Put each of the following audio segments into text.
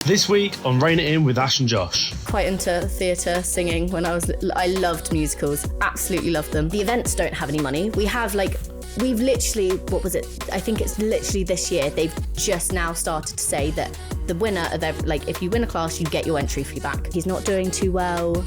This week on Rein It In with Ash and Josh. Quite into theatre, singing when I loved musicals, absolutely loved them. The events don't have any money. We've literally, I think it's literally this year, they've just now started to say that the winner of if you win a class, you get your entry fee back. He's not doing too well.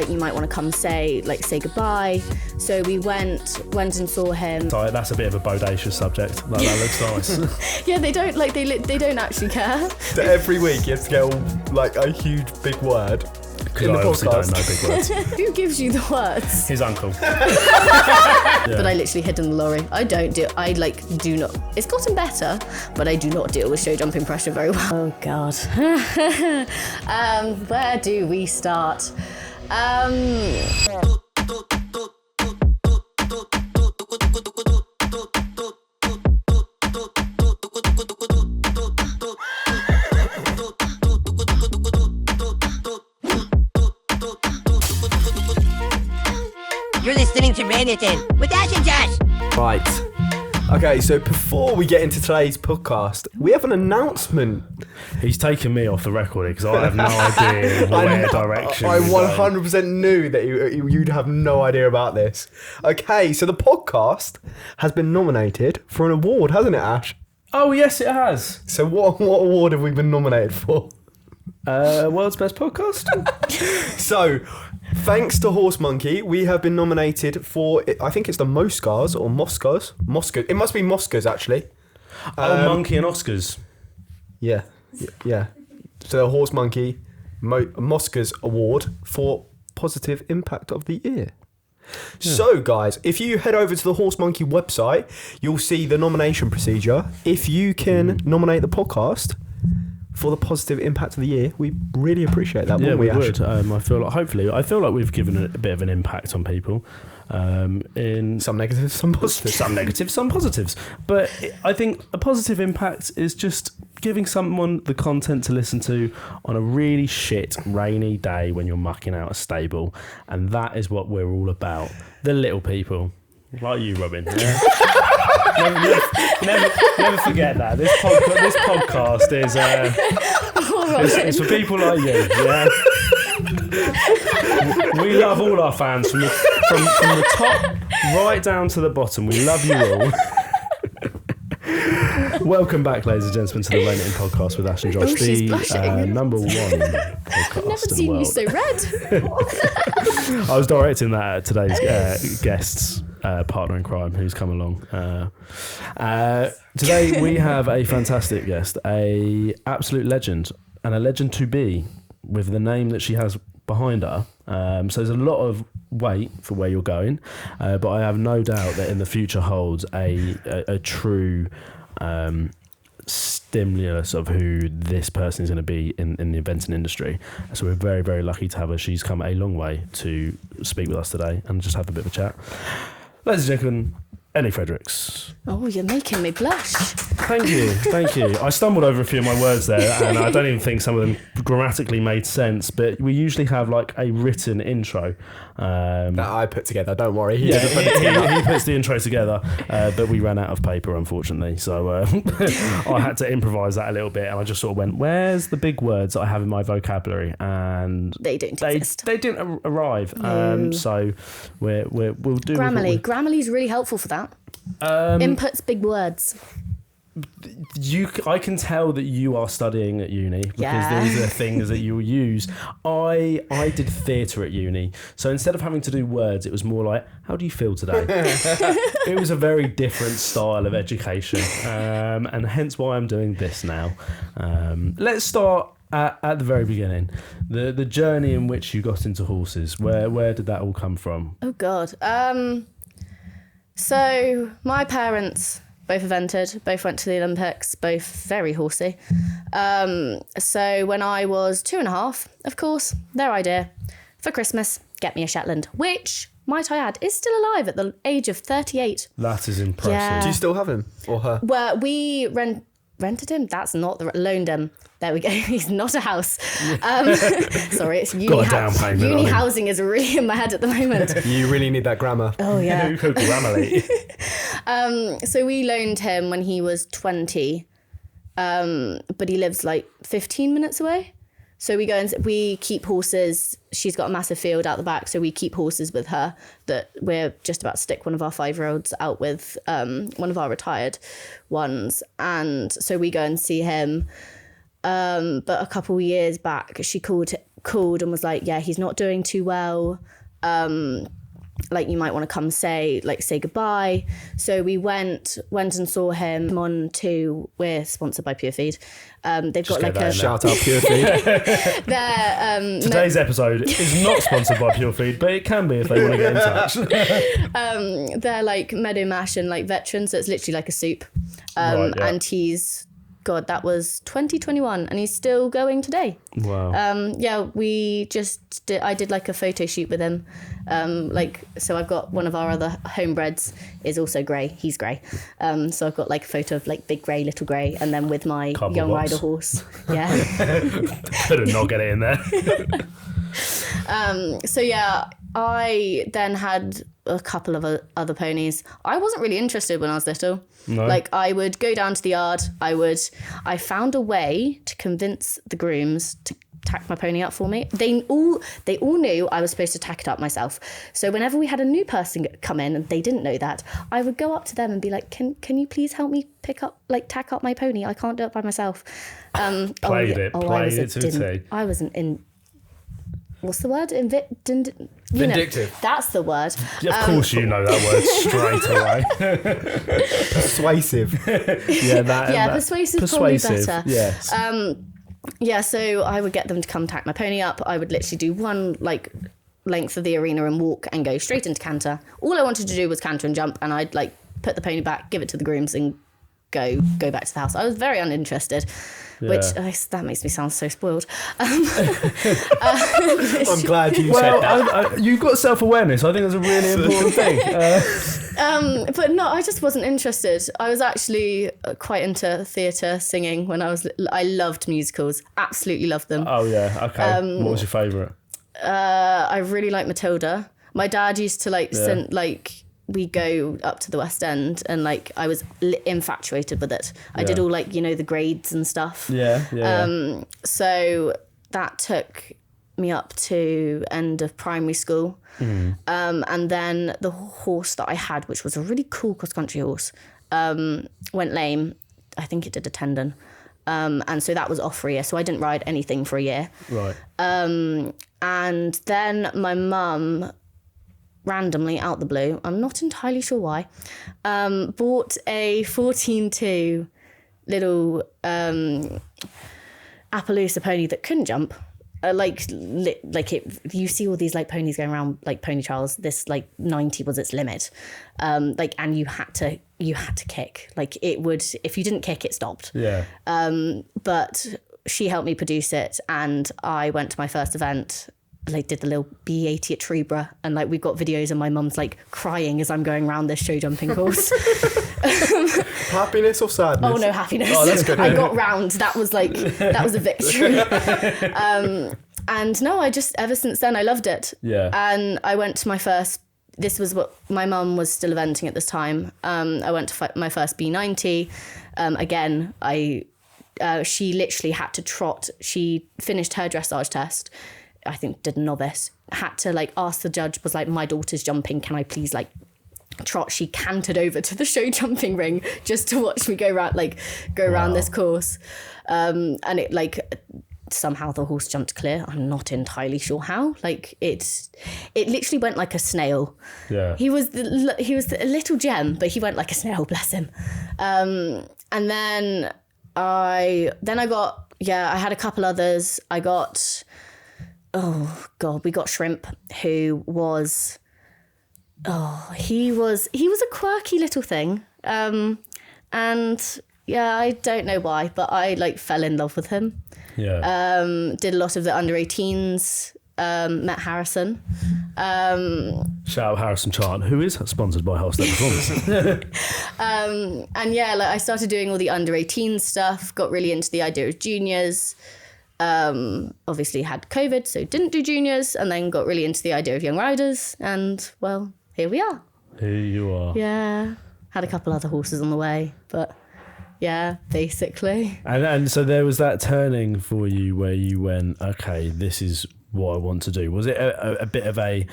You might want to come say goodbye. So we went and saw him. Sorry, that's a bit of a bodacious subject. That looks nice. Yeah, they don't they don't actually care. So every week you have to get a huge big word. Because I obviously don't know big words. Who gives you the words? His uncle. But I literally hid in the lorry. Do not. It's gotten better, but I do not deal with show jumping pressure very well. Oh God. Where do we start? You're listening to Rein It In with Ash and Josh. Right. Okay, so before we get into today's podcast, we have an announcement. He's taken me off the record because I have no idea where direction. I 100% knew that you'd have no idea about this. Okay, so the podcast has been nominated for an award, hasn't it, Ash? Oh, yes, it has. So what award have we been nominated for? World's Best Podcast? So, thanks to Horse Monkey, we have been nominated for, I think it's the Moscars or Moscars. It must be Moscars, actually. Monkey and Oscars. Yeah. So, the Horse Monkey Moscars Award for Positive Impact of the Year. Yeah. So, guys, if you head over to the Horse Monkey website, you'll see the nomination procedure. If you can nominate the podcast for the positive impact of the year, we really appreciate that. Yeah, we would. I feel like we've given a bit of an impact on people. In some negatives, some positives. Some negatives, some positives. But I think a positive impact is just giving someone the content to listen to on a really shit, rainy day when you're mucking out a stable. And that is what we're all about. The little people. Like you, Robin. Yeah? never forget that. This podcast is it's for people like you. Yeah. We love all our fans from the top right down to the bottom. We love you all. Welcome back, ladies and gentlemen, to the Rein It In podcast with Ash and Josh, the number one podcast. I've never seen you so red. I was directing that at today's guests. Partner in crime who's come along. Today we have a fantastic guest, a absolute legend, and a legend to be with the name that she has behind her. So there's a lot of weight for where you're going, but I have no doubt that in the future holds a true stimulus of who this person is going to be in the eventing industry. So we're very, very lucky to have her. She's come a long way to speak with us today and just have a bit of a chat. Ladies and gentlemen, Ellie Fredericks. Oh, you're making me blush. Thank you. I stumbled over a few of my words there, and I don't even think some of them grammatically made sense, but we usually have a written intro. That I put together, don't worry. He puts the intro together, but we ran out of paper, unfortunately, so I had to improvise that a little bit, and I just sort of went, where's the big words that I have in my vocabulary? And they exist. They didn't arrive, so we'll do... Grammarly's really helpful for that. Inputs big words. I can tell that you are studying at uni because these are things that you'll use. I did theatre at uni, so instead of having to do words, it was more like, how do you feel today? It was a very different style of education, and hence why I'm doing this now. Let's start at the very beginning, the journey in which you got into horses. Where did that all come from? Oh God. So my parents both evented, both went to the Olympics, both very horsey. So when I was 2.5, of course, their idea for Christmas, get me a Shetland, which, might I add, is still alive at the age of 38. That is impressive. Yeah. Do you still have him or her? Well, we rented him. That's not loaned him. There we go. He's not a house. Sorry, it's uni. Got a down payment. Uni housing is really in my head at the moment. You really need that grammar. Oh yeah. Grammarly. So we loaned him when he was 20, but he lives like 15 minutes away. So we go and we keep horses. She's got a massive field out the back, so we keep horses with her that we're just about to stick one of our 5-year-olds out with, one of our retired ones. And so we go and see him. But a couple of years back, she called and was like, yeah, he's not doing too well. Like, you might want to come say goodbye. So we went and saw him on to, we're sponsored by Pure Feed. They've got like a shout out Pure Feed. Today's episode is not sponsored by Pure Feed, but it can be if they want to get in touch. They're like meadow mash and like veterans, so it's literally like a soup. Right, yeah. And he's, God, that was 2021 and he's still going today. Wow. Yeah, I did like a photo shoot with him. So I've got one of our other homebreds is also grey. He's grey. So I've got like a photo of like big grey, little grey, and then with my Cardboard young box. rider horse. Yeah. Couldn't not get it in there. So yeah, I then had a couple of other ponies. I wasn't really interested when I was little. No. Like, I would go down to the yard. I found a way to convince the grooms to tack my pony up for me. They all knew I was supposed to tack it up myself. So whenever we had a new person come in and they didn't know that, I would go up to them and be like, can you please help me tack up my pony? I can't do it by myself. Played it to a T. I wasn't in. What's the word? Vindictive. That's the word. Yeah, of course you know that word straight away. Persuasive. Persuasive probably better. Yes. Yeah, so I would get them to come tack my pony up. I would literally do one length of the arena and walk and go straight into canter. All I wanted to do was canter and jump, and I'd put the pony back, give it to the grooms, and go back to the house. I was very uninterested. Which that makes me sound so spoiled. I'm glad you said that. You've got self-awareness. I think that's a really important thing. But no, I just wasn't interested. I was actually quite into theatre, singing when I was. I loved musicals. Absolutely loved them. Oh yeah. Okay. What was your favourite? I really like Matilda. My dad used to send we go up to the West End and I was infatuated with it. I did all the grades and stuff. Yeah. So that took me up to end of primary school. And then the horse that I had, which was a really cool cross-country horse, went lame. I think it did a tendon. And so that was off for a year. So I didn't ride anything for a year. Right. And then my mum, randomly out the blue, I'm not entirely sure why, bought a 14-2 little Appaloosa pony that couldn't jump. You see all these ponies going around pony trials. This 90 was its limit, and you had to kick. It would, if you didn't kick, it stopped. Yeah. But she helped me produce it, and I went to my first event. Did the little B80 at Treeborough, and we've got videos of my mum's crying as I'm going around this show jumping course. Happiness or sadness? Oh no, happiness. Oh, that's good. I got round. That was a victory. And no, I just, ever since then, I loved it. Yeah. And I went to my first. This was what my mum was still eventing at this time. I went to my first B90. Again, she literally had to trot. She finished her dressage test. I think did a novice, had to ask the judge, was my daughter's jumping, can I please trot? She cantered over to the show jumping ring just to watch me go around this course. And it somehow the horse jumped clear. I'm not entirely sure how. It literally went like a snail. Yeah. He was a little gem, but he went like a snail, bless him. And then I had a couple others. We got Shrimp, who was, he was a quirky little thing. And yeah, I don't know why, but I fell in love with him. Yeah. Did a lot of the under 18s, met Harrison. Shout out Harrison Chant, who is sponsored by Holstead Performance. And yeah, I started doing all the under 18 stuff, got really into the idea of juniors. Obviously had COVID, so didn't do juniors, and then got really into the idea of young riders, and well, here we are. Here you are. Yeah, had a couple other horses on the way, but Yeah, basically. And so there was that turning for you where you went, okay, this is what I want to do. Was it a bit of a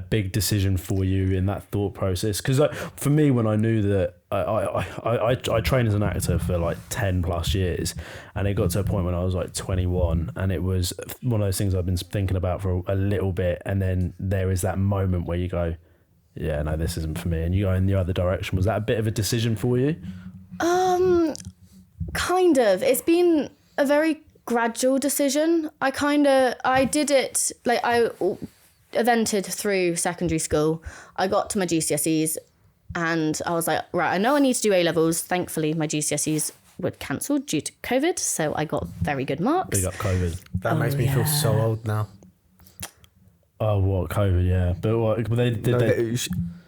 big decision for you in that thought process? Because for me, when I knew that I trained as an actor for like 10 plus years, and it got to a point when I was like 21, and it was one of those things I've been thinking about for a little bit, and then there is that moment where you go, yeah, no, this isn't for me, and you go in the other direction. Was that a bit of a decision for you? Kind of. It's been a very gradual decision. I did it, like, I evented through secondary school. I got to my GCSEs and I was like, right, I know I need to do A-levels. Thankfully, my GCSEs were cancelled due to COVID, so I got very good marks. Big up COVID. That makes me feel so old now. Oh, what, COVID, yeah. But what,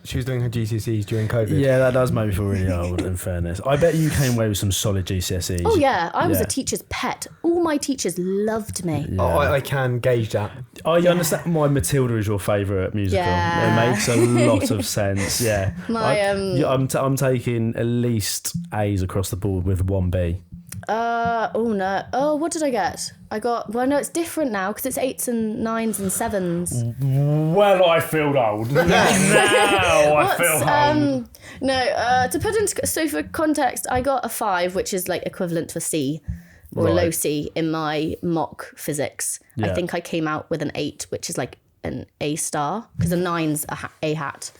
She was doing her GCSEs during COVID. Yeah, that does make me feel really old, in fairness. I bet you came away with some solid GCSEs. Oh, yeah. I was a teacher's pet. All my teachers loved me. Yeah. Oh, I can gauge that. I understand why Matilda is your favourite musical. Yeah. It makes a lot of sense, yeah. I'm taking at least A's across the board with 1B. What did I get? No, it's different now because it's 8s and 9s and 7s. Well, I feel old. Now I feel old. To put into, so for context, I got a 5, which is like equivalent to a C or a low C in my mock physics. Yeah. I think I came out with an 8, which is like an A star, because a 9's a hat.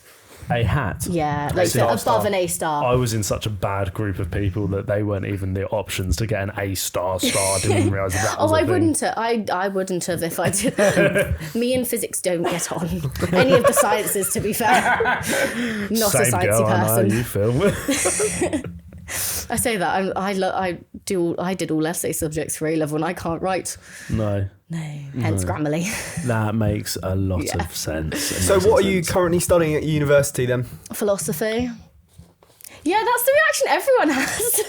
A hat? Yeah, like so above an A star. I was in such a bad group of people that they weren't even the options to get an A star. I didn't even realise that was a thing. I wouldn't have if I did. Me and physics don't get on. Any of the sciences, to be fair. Not Same a sciencey girl, person. I know, you feel. I say that I did all essay subjects for A-level and I can't write. No. Hence Grammarly. That makes a lot of sense. So what are you currently studying at university then? Philosophy. Yeah, that's the reaction everyone has.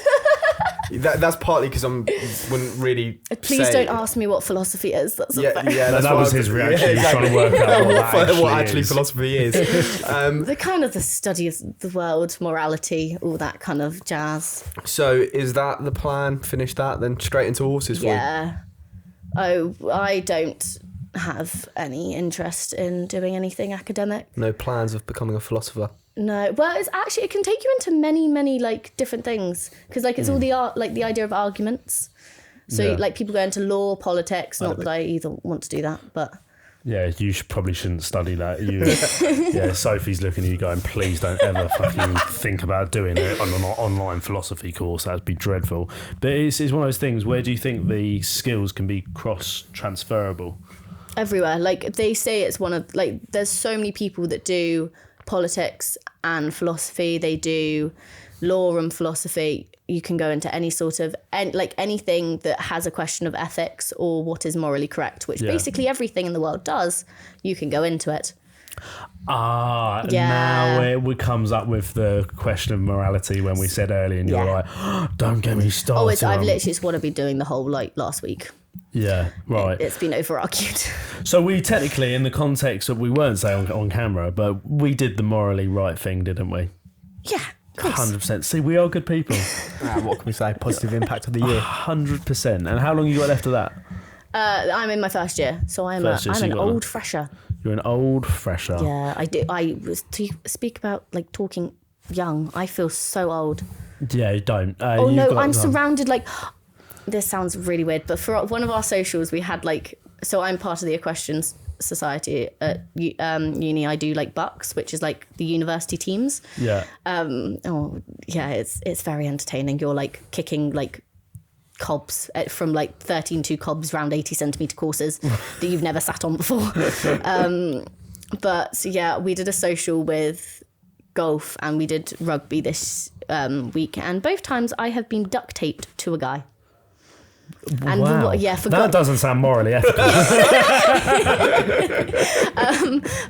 That's partly because I wouldn't really. Please don't ask me what philosophy is. That's that was his reaction. Yeah, exactly. He's trying to work out what actually philosophy is. The kind of the study of the world, morality, all that kind of jazz. So is that the plan? Finish that, then straight into horses for you? Yeah. Oh, I don't have any interest in doing anything academic. No plans of becoming a philosopher? No, well, it can take you into many like different things, because like it's all the art, like the idea of arguments. So like people go into law, politics. Not that I either want to do that, but yeah, you probably shouldn't study that. Sophie's looking at you going, please don't ever fucking think about doing it on an online philosophy course. That'd be dreadful. But it's one of those things. Where do you think the skills can be cross transferable? Everywhere. Like they say, it's one of like there's so many people that do politics and philosophy. They do law and philosophy. You can go into any sort of anything that has a question of ethics or what is morally correct, which basically everything in the world does. You can go into it. Now it comes up with the question of morality when we said earlier, and you're like, oh, don't get me started. I've literally just want to be doing the whole like last week. Yeah, right. It's been over-argued. So we technically, in the context of, we weren't saying on camera, but we did the morally right thing, didn't we? Yeah, of course. 100%. See, we are good people. What can we say? Positive impact of the year. 100%. And how long you got left of that? I'm in my first year, so I'm an old fresher. You're an old fresher. Yeah, I do. I was to speak about like talking young. I feel so old. Yeah, you don't. I'm surrounded like. This sounds really weird, but for one of our socials, we had like. So I'm part of the Equestrian Society at uni. I do like bucks, which is like the university teams. Yeah. It's very entertaining. You're like kicking like cobs from like 13-2 cobs round 80 centimetre courses that you've never sat on before. But yeah, we did a social with golf and we did rugby this week, and both times I have been duct taped to a guy. And wow. That doesn't sound morally ethical.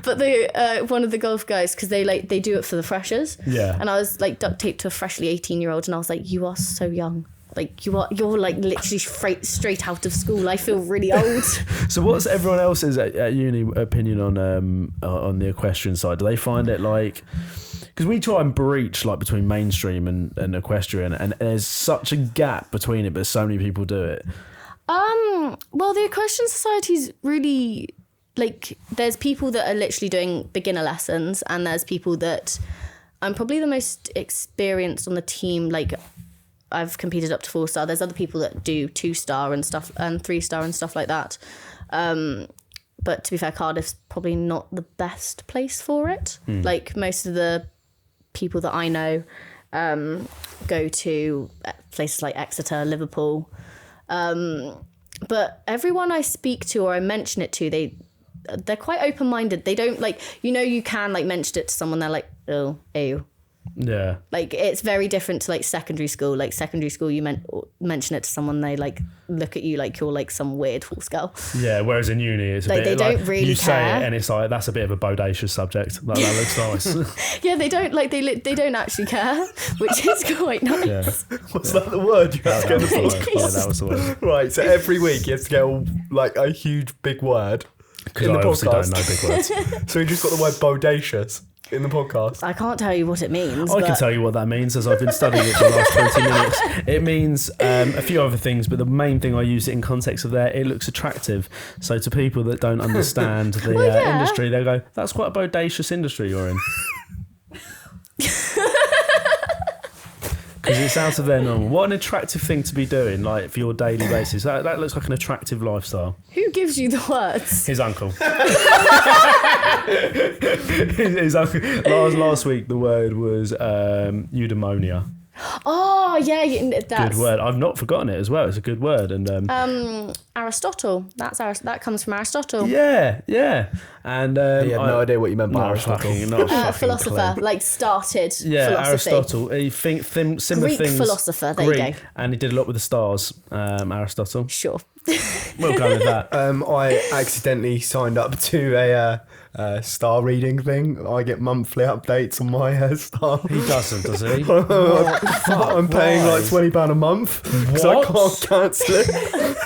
But the one of the golf guys, because they do it for the freshers. Yeah. And I was like duct taped to a freshly 18-year-old, and I was like, "You are so young. Like you're like literally straight out of school. I feel really old." So what's everyone else's at uni opinion on the equestrian side? Do they find it like, because we try and breach like between mainstream and equestrian, and there's such a gap between it, but so many people do it. Well, the Equestrian Society's really like, there's people that are literally doing beginner lessons, and there's people that I'm probably the most experienced on the team. Like, I've competed up to 4-star. There's other people that do 2-star and stuff, and 3-star and stuff like that. But to be fair, Cardiff's probably not the best place for it. Like, most of the people that I know go to places like Exeter, Liverpool. But everyone I speak to or I mention it to, they're quite open-minded. They don't like, you can like mention it to someone, they're like, oh, ew. Yeah. Like, it's very different to like secondary school. Like, secondary school, you mention it to someone, they like look at you like you're like some weird horse girl. Yeah, whereas in uni it's a like, bit they don't like, really you care. say it and it's like, that's a bit of a bodacious subject. Like, that looks nice. Yeah, they don't like, they don't actually care, which is quite nice. Yeah. What's that the word you have to get? That was the word. Yeah, that was the word. Right, so every week you have to get like a huge big word Because in I the obviously podcast. don't know big words. So you just got the word bodacious in the podcast. I can't tell you what it means. I can but tell you what that means, as I've been studying it for the last 20 minutes. It means a few other things, but the main thing I use it in context of there, it looks attractive. So to people that don't understand the industry, they go, that's quite a bodacious industry you're in. Because it's out of their normal. What an attractive thing to be doing, like, for your daily basis. That looks like an attractive lifestyle. Who gives you the words? His uncle. His uncle. Last week, the word was eudaimonia. Oh, yeah, that's Good word. I've not forgotten it as well. It's a good word. And Aristotle. That comes from Aristotle. yeah. And He had no idea what you meant by Aristotle. Philosopher, like started philosophy. Aristotle. He similar Greek things. philosopher, there you go. And he did a lot with the stars, Aristotle. Sure. We'll go with that. I accidentally signed up to a star reading thing. I get monthly updates on my star. He doesn't, does he? I'm paying like £20 a month because I What? can't cancel it.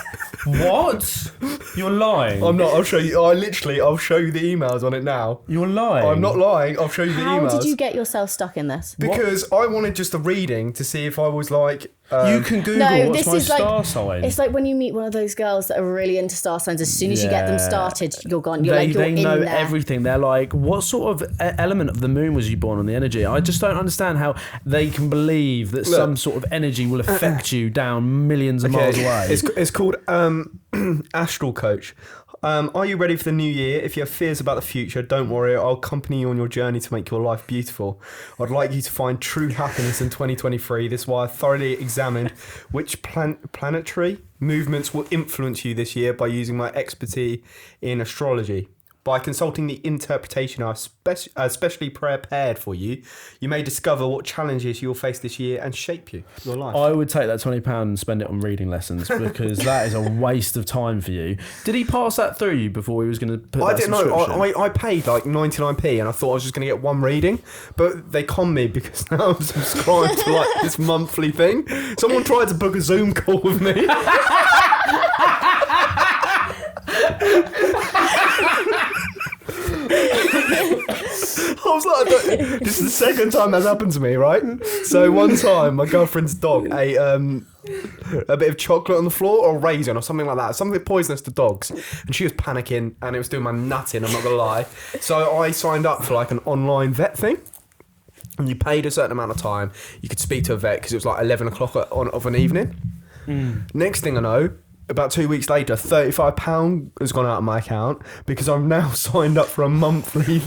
What? You're lying. I'm not. I'll show you. I'll show you the emails on it now. You're lying. I'm not lying. I'll show you the How emails. did you get yourself stuck in this? Because I wanted just a reading to see if I was like. You can Google No, what's this my is like star sign. it's like when you meet one of those girls that are really into star signs. As soon as you get them Yeah. started, you're gone. You're They in know there. everything. They're like, what sort of element of the moon was you born on the energy? I just don't understand how they can believe that some sort of energy will affect you down millions of miles away. It's called Astral Coach. Are you ready for the new year? If you have fears about the future, don't worry. I'll accompany you on your journey to make your life beautiful. I'd like you to find true happiness in 2023. This is why I thoroughly examined which planetary movements will influence you this year by using my expertise in astrology. By consulting the interpretation I've specially prepared for you, you may discover what challenges you'll face this year and shape your life. I would take that £20 and spend it on reading lessons because that is a waste of time for you. Did he pass that through you before he was going to put I that didn't know. subscription? I paid like 99p and I thought I was just going to get one reading, but they conned me because now I'm subscribed to like this monthly thing. Someone tried to book a Zoom call with me. I was like, this is the second time that's happened to me, right? So one time, my girlfriend's dog ate a bit of chocolate on the floor or raisin or something like that, something poisonous to dogs, and she was panicking and it was doing my nutting, I'm not gonna lie. So I signed up for like an online vet thing. And you paid a certain amount of time. You could speak to a vet because it was like 11 o'clock of an evening. Next thing I know, about 2 weeks later, £35 has gone out of my account because I've now signed up for a monthly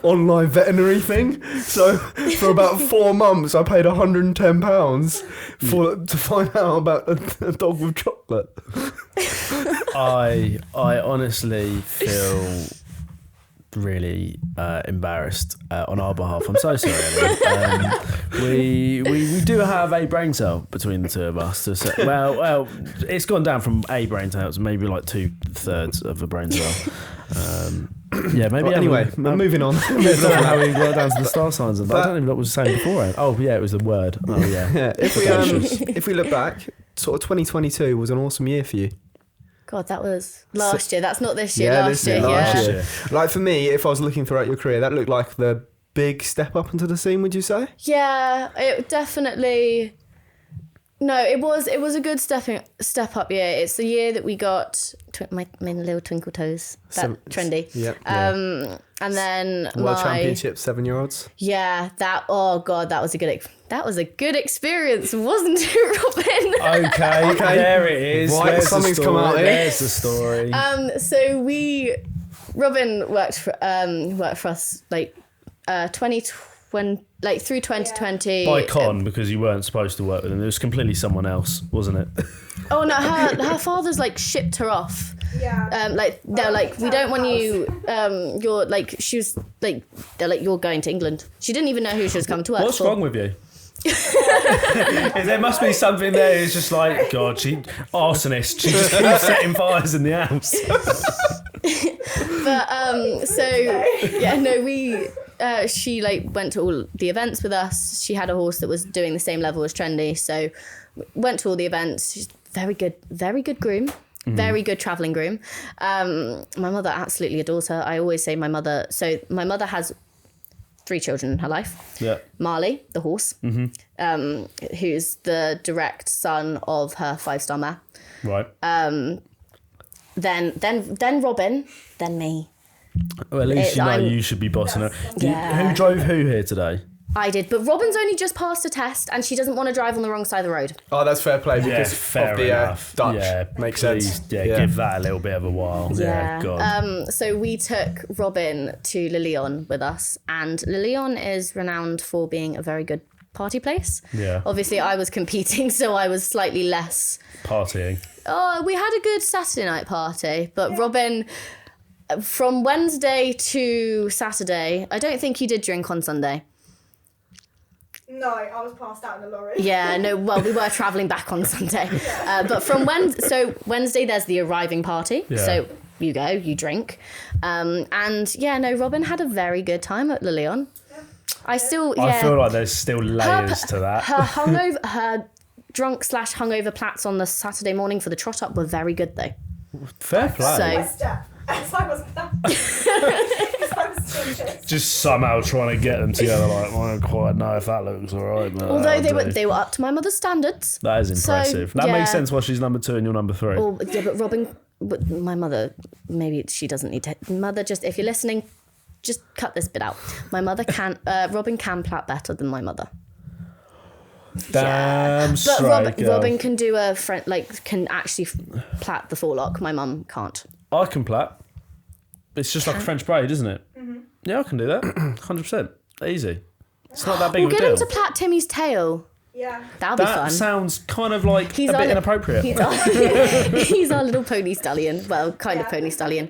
online veterinary thing. So for about 4 months, I paid £110 to find out about a dog with chocolate. I honestly feel really embarrassed on our behalf. I'm so sorry, Ellie. We do have a brain cell between the two of us. Well, it's gone down from a brain cell to maybe like 2/3 of a brain cell. Yeah, maybe. Well, anyway, moving on. I don't know how we got down to the star signs and that. I don't even know what was saying before. Oh yeah, it was the word. Oh yeah. Yeah, if we look back, sort of 2022 was an awesome year for you. God, that was last year. That's not this year. Yeah, last this year. year, last yeah. year. Like for me, if I was looking throughout your career, that looked like the big step up into the scene, would you say? Yeah, it definitely. No, it was a good step up year. It's the year that we got my little twinkle toes. That trendy. Yep. And then World Championship 7-year-olds. Yeah, that was a good experience, wasn't it, Robin? Okay, there it is. Right, There's something's the come out story. here. There's the story. So Robin worked for us like 2020, like through 2020. By con, because you weren't supposed to work with him. It was completely someone else, wasn't it? Oh no, her father's like shipped her off. Yeah. Like they're like, we don't want you. You're like, she was like, they're like, you're going to England. She didn't even know who she was coming to work What's for. wrong with you? There must be something there. It's just like, God, she arsonist. She just keeps setting fires in the house. But she like went to all the events with us. She had a horse that was doing the same level as Trendy, so went to all the events. She's very good groom. Very good travelling groom. My mother absolutely adores her. I always say my mother has 3 children in her life. Yeah. Marley, the horse, who's the direct son of her 5-star mare. Right. Then Robin, then me. Well, at least you should be bossing her. Yeah. Who drove who here today? I did, but Robin's only just passed a test and she doesn't want to drive on the wrong side of the road. Oh, that's fair play because fair of the enough. Dutch. Yeah, makes please, sense. give that a little bit of a while. Yeah, God. So we took Robin to Lilion with us, and Lilion is renowned for being a very good party place. Yeah. Obviously, I was competing, so I was slightly less Partying. Oh, we had a good Saturday night party, but Robin, from Wednesday to Saturday, I don't think you did drink on Sunday. No, I was passed out in a lorry. Yeah, no, well, we were travelling back on Sunday. But from Wednesday, there's the arriving party. Yeah. So you go, you drink. Robin had a very good time at Lilion. Yeah. I feel like there's still layers to that. Her drunk/hungover plats on the Saturday morning for the trot up were very good though. Fair play. Just somehow trying to get them together. Like, I don't quite know if that looks all right. But although they were up to my mother's standards. That is impressive. That makes sense why she's number 2 and you're number 3. Oh, yeah, but Robin, my mother, maybe she doesn't need to. Mother, just if you're listening, just cut this bit out. My mother can. Robin can plat better than my mother. Damn straight, but Robin can do can actually plat the forelock. My mum can't. I can plat. It's just like a French braid, isn't it? Mm-hmm. Yeah, I can do that. 100%. Easy. It's not that big of a deal. We'll get him to plat Timmy's tail. Yeah. That'll be fun. That sounds kind of like a bit inappropriate. He's our little pony stallion. Well, kind of pony stallion.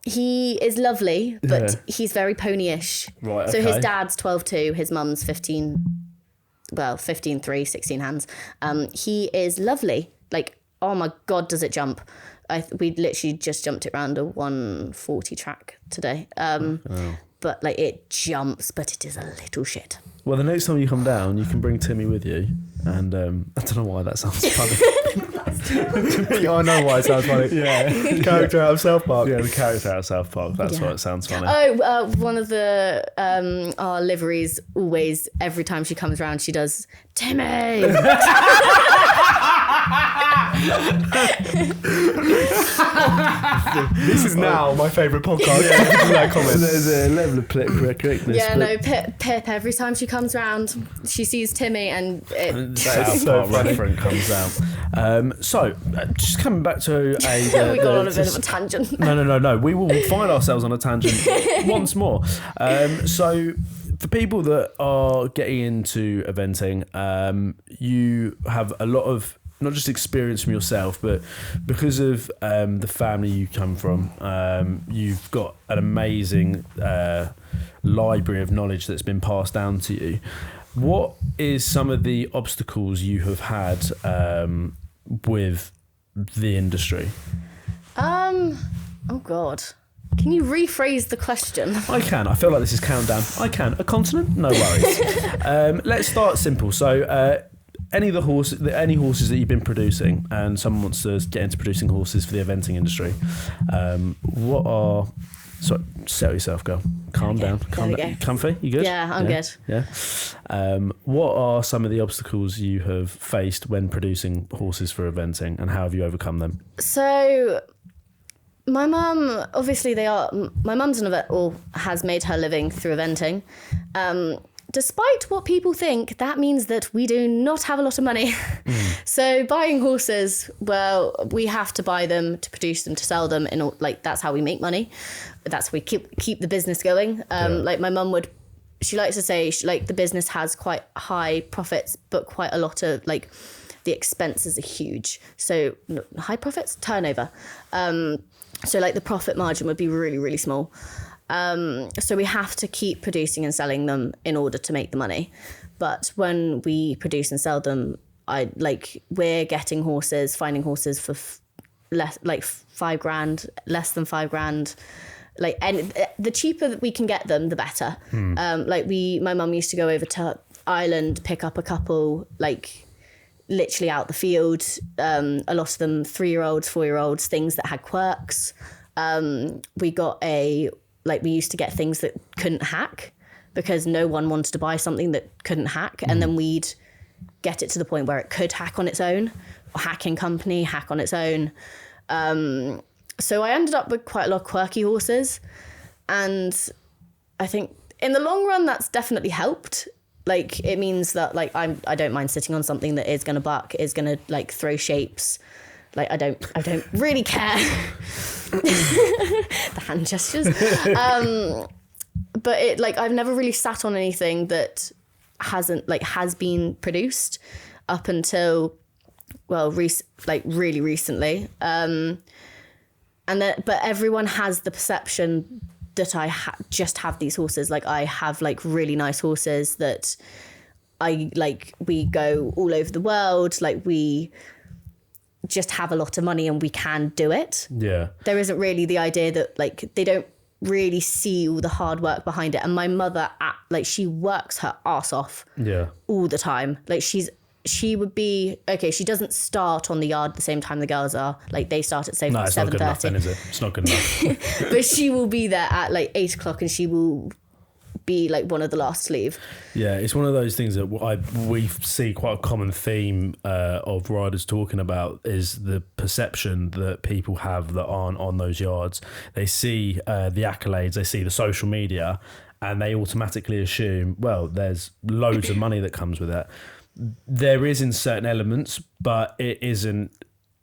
He is lovely, but he's very ponyish. Right, So his dad's 12'2", his mum's 15'3", 16 hands. He is lovely. Like, oh my God, does it jump? We literally just jumped it around a 140 track today. But like it jumps, but it is a little shit. Well, the next time you come down, you can bring Timmy with you. And I don't know why that sounds funny. Yeah, I know why it sounds funny. Yeah. The character out of South Park. Yeah, the character out of South Park. That's why it sounds funny. Oh, one of the our liveries always, every time she comes around, she does, Timmy! This is now my favourite podcast. That comment. There's a level of correctness. Yeah, no, Pip, every time she comes round, she sees Timmy and South Park reference comes out. Just coming back to we got on a bit of a tangent. No. We will find ourselves on a tangent once more. So for people that are getting into eventing, you have a lot of not just experience from yourself, but because of the family you come from, you've got an amazing library of knowledge that's been passed down to you. What is some of the obstacles you have had with the industry? Oh God. Can you rephrase the question? I can. I feel like this is countdown. I can. A continent? No worries. Let's start simple. So, any horses that you've been producing, and someone wants to get into producing horses for the eventing industry, what are So settle yourself, girl. Calm down. Calm down. Comfy? You good? Yeah, I'm good. Yeah. What are some of the obstacles you have faced when producing horses for eventing, and how have you overcome them? So my mum, obviously my mum's an event, or has made her living through eventing. Despite what people think, that means that we do not have a lot of money. So buying horses, well, we have to buy them to produce them, to sell them, that's how we make money. That's how we keep the business going. Like my mum she likes to say, the business has quite high profits, but quite a lot of the expenses are huge. So high profits, turnover. So the profit margin would be really, really small. So we have to keep producing and selling them in order to make the money. But when we produce and sell them, we're getting horses, finding horses for less, $5,000, less than $5,000. And the cheaper that we can get them, the better. My mum used to go over to Ireland, pick up a couple, literally out the field. A lot of them 3-year-olds, 4-year-olds, things that had quirks. We got we used to get things that couldn't hack because no one wanted to buy something that couldn't hack. And then we'd get it to the point where it could hack on its own, or hacking company, hack on its own. So I ended up with quite a lot of quirky horses. And I think in the long run, that's definitely helped. It means that I don't mind sitting on something that is going to buck, is going to throw shapes. I don't really care. The hand gestures. But I've never really sat on anything that has been produced up until, really recently. But everyone has the perception that I just have these horses. I have really nice horses that we go all over the world. We just have a lot of money and we can do it. Yeah. There isn't really the idea that they don't really see all the hard work behind it. And my mother, she works her ass off all the time. She would be, she doesn't start on the yard at the same time the girls are. They start at 7:30. No, it's not good enough then, is it? It's not good enough. But she will be there at 8 o'clock and she will be one of the last to leave. Yeah, it's one of those things that we see quite a common theme of riders talking about is the perception that people have that aren't on those yards. They see the accolades, they see the social media, and they automatically assume, well, there's loads of money that comes with it. There is in certain elements, but it isn't.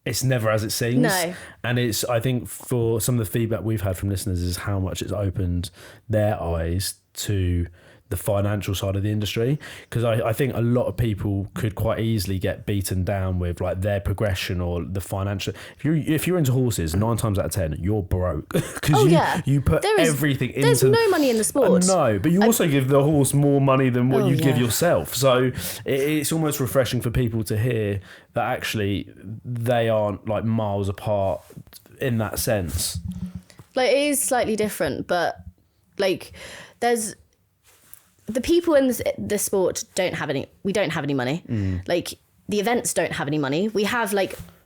It's never as it seems. No. And I think for some of the feedback we've had from listeners is how much it's opened their eyes to the financial side of the industry, because I think a lot of people could quite easily get beaten down with their progression or the financial. If you're into horses, 9 times out of 10 you're broke because you put everything into. There's no money in the sport. No, but you also give the horse more money than what you give yourself. So it's almost refreshing for people to hear that actually they aren't miles apart in that sense. It is slightly different, but there's. The people in this sport don't have any. We don't have any money. The events don't have any money. We have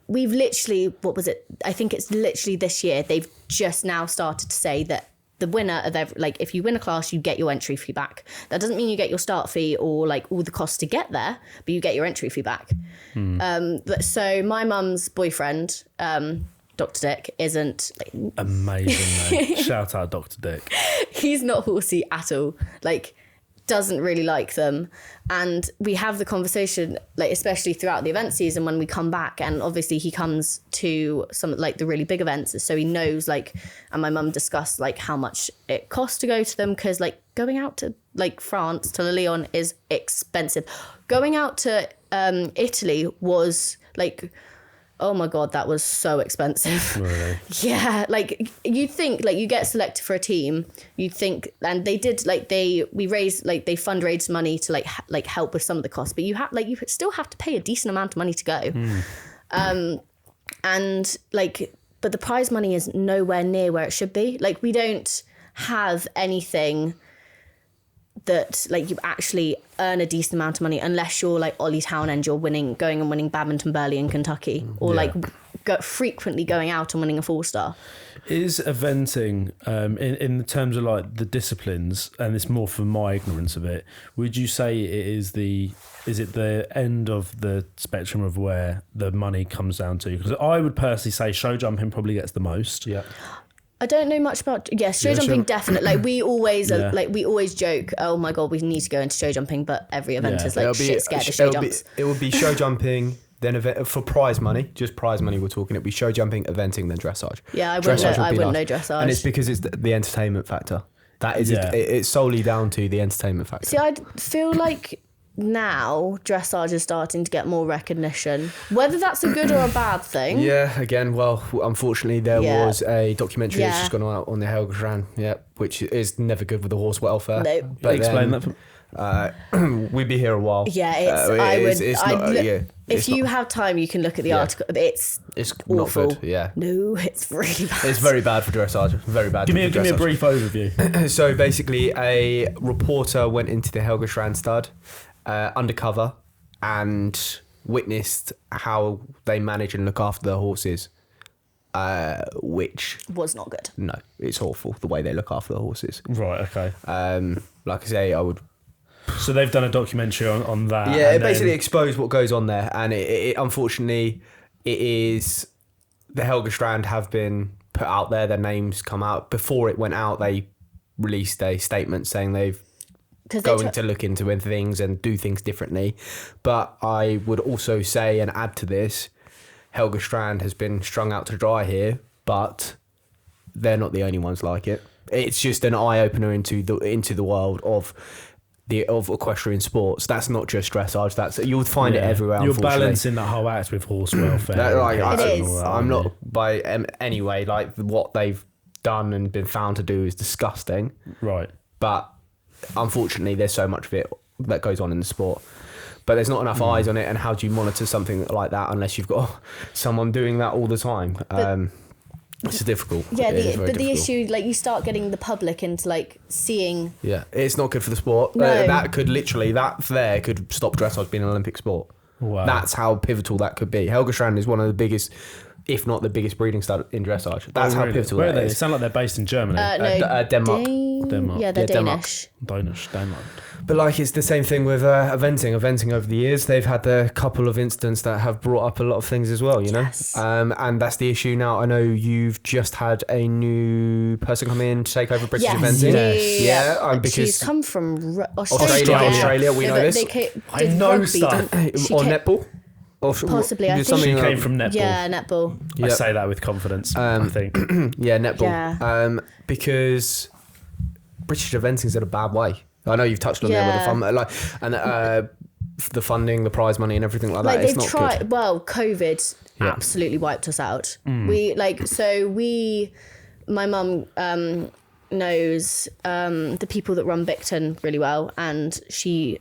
we've literally, what was it? I think it's literally this year. They've just now started to say that the winner of if you win a class, you get your entry fee back. That doesn't mean you get your start fee or all the costs to get there, but you get your entry fee back. So my mum's boyfriend, Dr. Dick, isn't amazing. Mate. Shout out Dr. Dick. He's not horsey at all. Doesn't really like them, and we have the conversation especially throughout the event season when we come back, and obviously he comes to some the really big events, so he knows and my mum discussed how much it costs to go to them, because going out to France, to Lyon, is expensive. Going out to Italy was oh my God, that was so expensive. Really? Yeah, you'd think you get selected for a team, you'd think, and they did we raised they fundraised money to help with some of the costs, but you still have to pay a decent amount of money to go. And but the prize money is nowhere near where it should be. We don't have anything that you actually earn a decent amount of money unless you're Ollie Townend, you're going and winning Badminton Burley in Kentucky, or frequently going out and winning a 4-star. Is eventing, in terms of like the disciplines, and it's more from my ignorance of it, would you say is it the end of the spectrum of where the money comes down to? Because I would personally say show jumping probably gets the most. Yeah. I don't know much about show jumping. Definitely, like we always we always joke. Oh my god, we need to go into show jumping, but every event is like shit scared of show jumps. It would be show jumping, then for prize money, just prize money. We're talking. It'd be show jumping, eventing, then dressage. Yeah, I wouldn't know dressage, and it's because it's the entertainment factor. That is it's solely down to the entertainment factor. See, I feel like now dressage is starting to get more recognition. Whether that's a good or a bad thing. Yeah, again, well, unfortunately, there was a documentary that's just gone out on the Helgestrand, which is never good with the horse welfare. No. But explain that. We'd be here a while. Yeah, if you have time, you can look at the article. It's awful. Not good. Yeah. No, it's really bad. It's very bad for dressage. Very bad. Give me a brief overview. So basically, a reporter went into the Helgestrand stud undercover and witnessed how they manage and look after their horses, which was not good. No, it's awful the way they look after the horses. Right. Okay. Like I say, I would. So they've done a documentary on that. Yeah, it basically exposed what goes on there, and it unfortunately it is the Helgestrand have been put out there. Their names come out before it went out. They released a statement saying they've going to look into things and do things differently. But I would also say and add to this, Helgestrand has been strung out to dry here, but they're not the only ones like it. It's just an eye opener into the world of equestrian sports. That's not just dressage. That's you'll find it everywhere. You're balancing that whole act with horse welfare. I'm not by any way like what they've done and been found to do is disgusting. Right. But unfortunately, there's so much of it that goes on in the sport. But there's not enough eyes on it, and how do you monitor something like that unless you've got someone doing that all the time? It's difficult. Yeah, the issue, like you start getting the public into like seeing. Yeah, it's not good for the sport. No. That could stop dressage being an Olympic sport. Wow. That's how pivotal that could be. Helgestrand is one of the biggest, if not the biggest breeding stud in dressage. That's how pivotal Where that are they? is. It sounds like they're based in Germany. Denmark. Denmark. Yeah, they're Danish. Danish. Denmark. But like it's the same thing with eventing. Eventing over the years, they've had a couple of incidents that have brought up a lot of things as well, you know? Yes. And that's the issue now. I know you've just had a new person come in to take over British eventing. Because she's come from Australia, we know this. I know stuff. Or netball. Possibly, I think. She came from netball. Yeah, netball. I say that with confidence, I think. Yeah, netball. Yeah. Because British eventing's in a bad way. I know you've touched on there with the fun, the funding, the prize money, and everything like that. Like it's not good. Well, COVID absolutely wiped us out. My mum knows the people that run Badminton really well, and she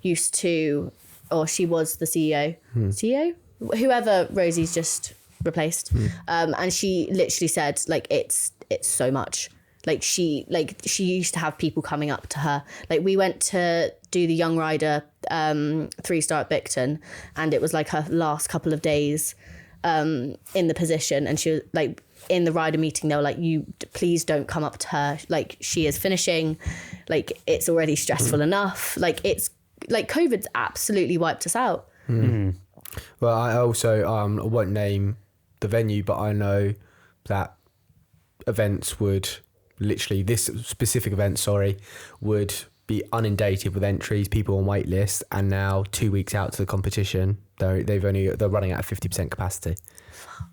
used to, or she was the CEO, whoever Rosie's just replaced, and she literally said like it's so much. Like she used to have people coming up to her. Like we went to do the young rider 3-star at Badminton, and it was like her last couple of days in the position, and she was like in the rider meeting. They were like, "You please don't come up to her. Like she is finishing. Like it's already stressful enough. Like it's like COVID's absolutely wiped us out." Mm-hmm. Well, I also I won't name the venue, but I know that events would. Literally, this specific event, would be inundated with entries, people on wait lists, and now 2 weeks out to the competition, they're running at a 50% capacity. Fuck.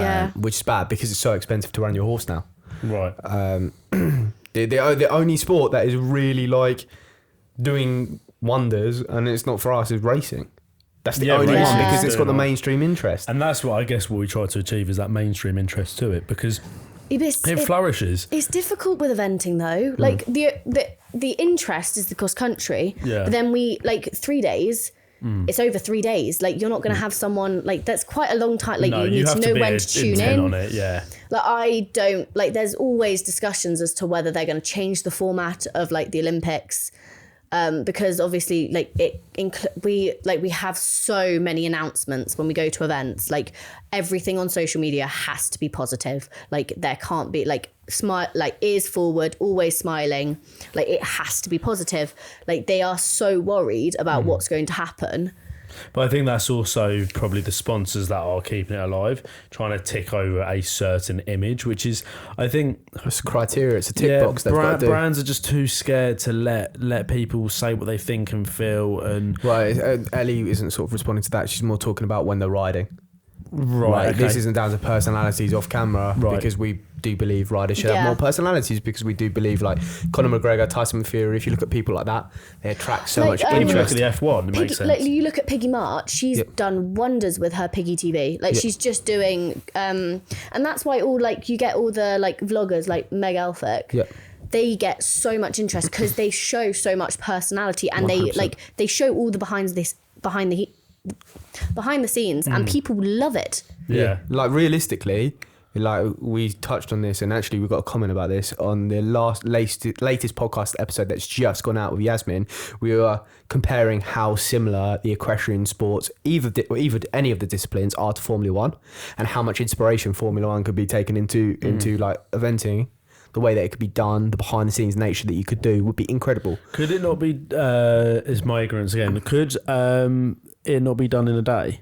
Yeah. Which is bad because it's so expensive to run your horse now. Right. The only sport that is really like doing wonders, and it's not for us, is racing. That's the only one because it's got the mainstream interest. And that's what I guess what we try to achieve is that mainstream interest to it, because it flourishes. It's difficult with eventing though. Like the interest is the cross country. Yeah. But then we 3 days. It's over 3 days. Like you're not going to have someone like that's quite a long time. Like you need to know when to tune in. On it, yeah. Like I don't like. There's always discussions as to whether they're going to change the format of like the Olympics. because obviously like we have so many announcements when we go to events. Like everything on social media has to be positive. Like there can't be like smile, like ears forward, always smiling. Like it has to be positive. Like they are so worried about what's going to happen. But I think that's also probably the sponsors that are keeping it alive, trying to tick over a certain image, which is, I think... It's a criteria, it's a tick box they've got to do. Brands are just too scared to let people say what they think and feel. And Right, Ellie isn't sort of responding to that. She's more talking about when they're riding. Right, okay. This isn't down to personalities off camera, because we do believe riders should have more personalities, because we do believe like Conor McGregor, Tyson Fury, if you look at people like that, they attract so much When you look interest. at the F1, it makes sense. Like you look at Piggy March, she's done wonders with her Piggy TV. Like she's just doing, and that's why all like you get all the like vloggers like Meg Elphick. Yeah. They get so much interest because they show so much personality, and 100%. they show all the behind the scenes, and people love it. Yeah. Like realistically, like we touched on this, and actually we got a comment about this on the latest podcast episode that's just gone out with Yasmin. We were comparing how similar the equestrian sports, either any of the disciplines, are to Formula One, and how much inspiration Formula One could be taken into like eventing. The way that it could be done, the behind the scenes nature that you could do would be incredible. Could it not be, is my ignorance again, could it not be done in a day?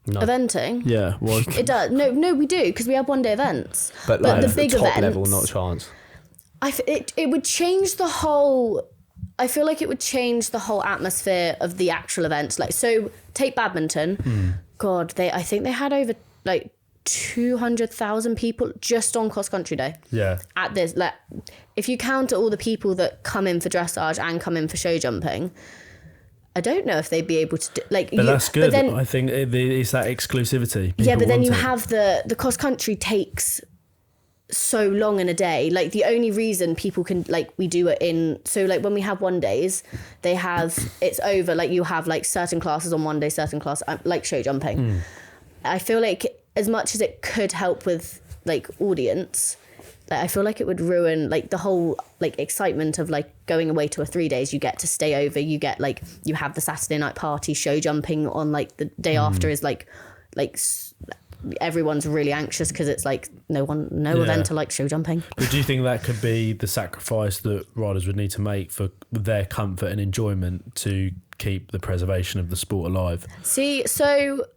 No. Eventing. Yeah. Well, It does. No, we do, because we have one day events. But like the the big top events, level, not a chance. it would change the whole. I feel like it would change the whole atmosphere of the actual event. Like, so take badminton. God, I think they had over like 200,000 people just on cross country day. yeah. At this, like, if you count all the people that come in for dressage and come in for show jumping, I don't know if they'd be able to do, like. But that's good. But then, I think it's that exclusivity. yeah, People but then want you it. have the cross country takes so long in a day. Like the only reason people can, like, we do it in, so like when we have one days, they have, it's over, like you have like certain classes on one day, certain class, like show jumping. I feel like as much as it could help with like audience, like, I feel like it would ruin like the whole like excitement of like going away to a 3 days. You get to stay over, you get like, you have the Saturday night party, show jumping on like the day after is like everyone's really anxious because it's like no event to like show jumping. But do you think that could be the sacrifice that riders would need to make for their comfort and enjoyment to keep the preservation of the sport alive? See, so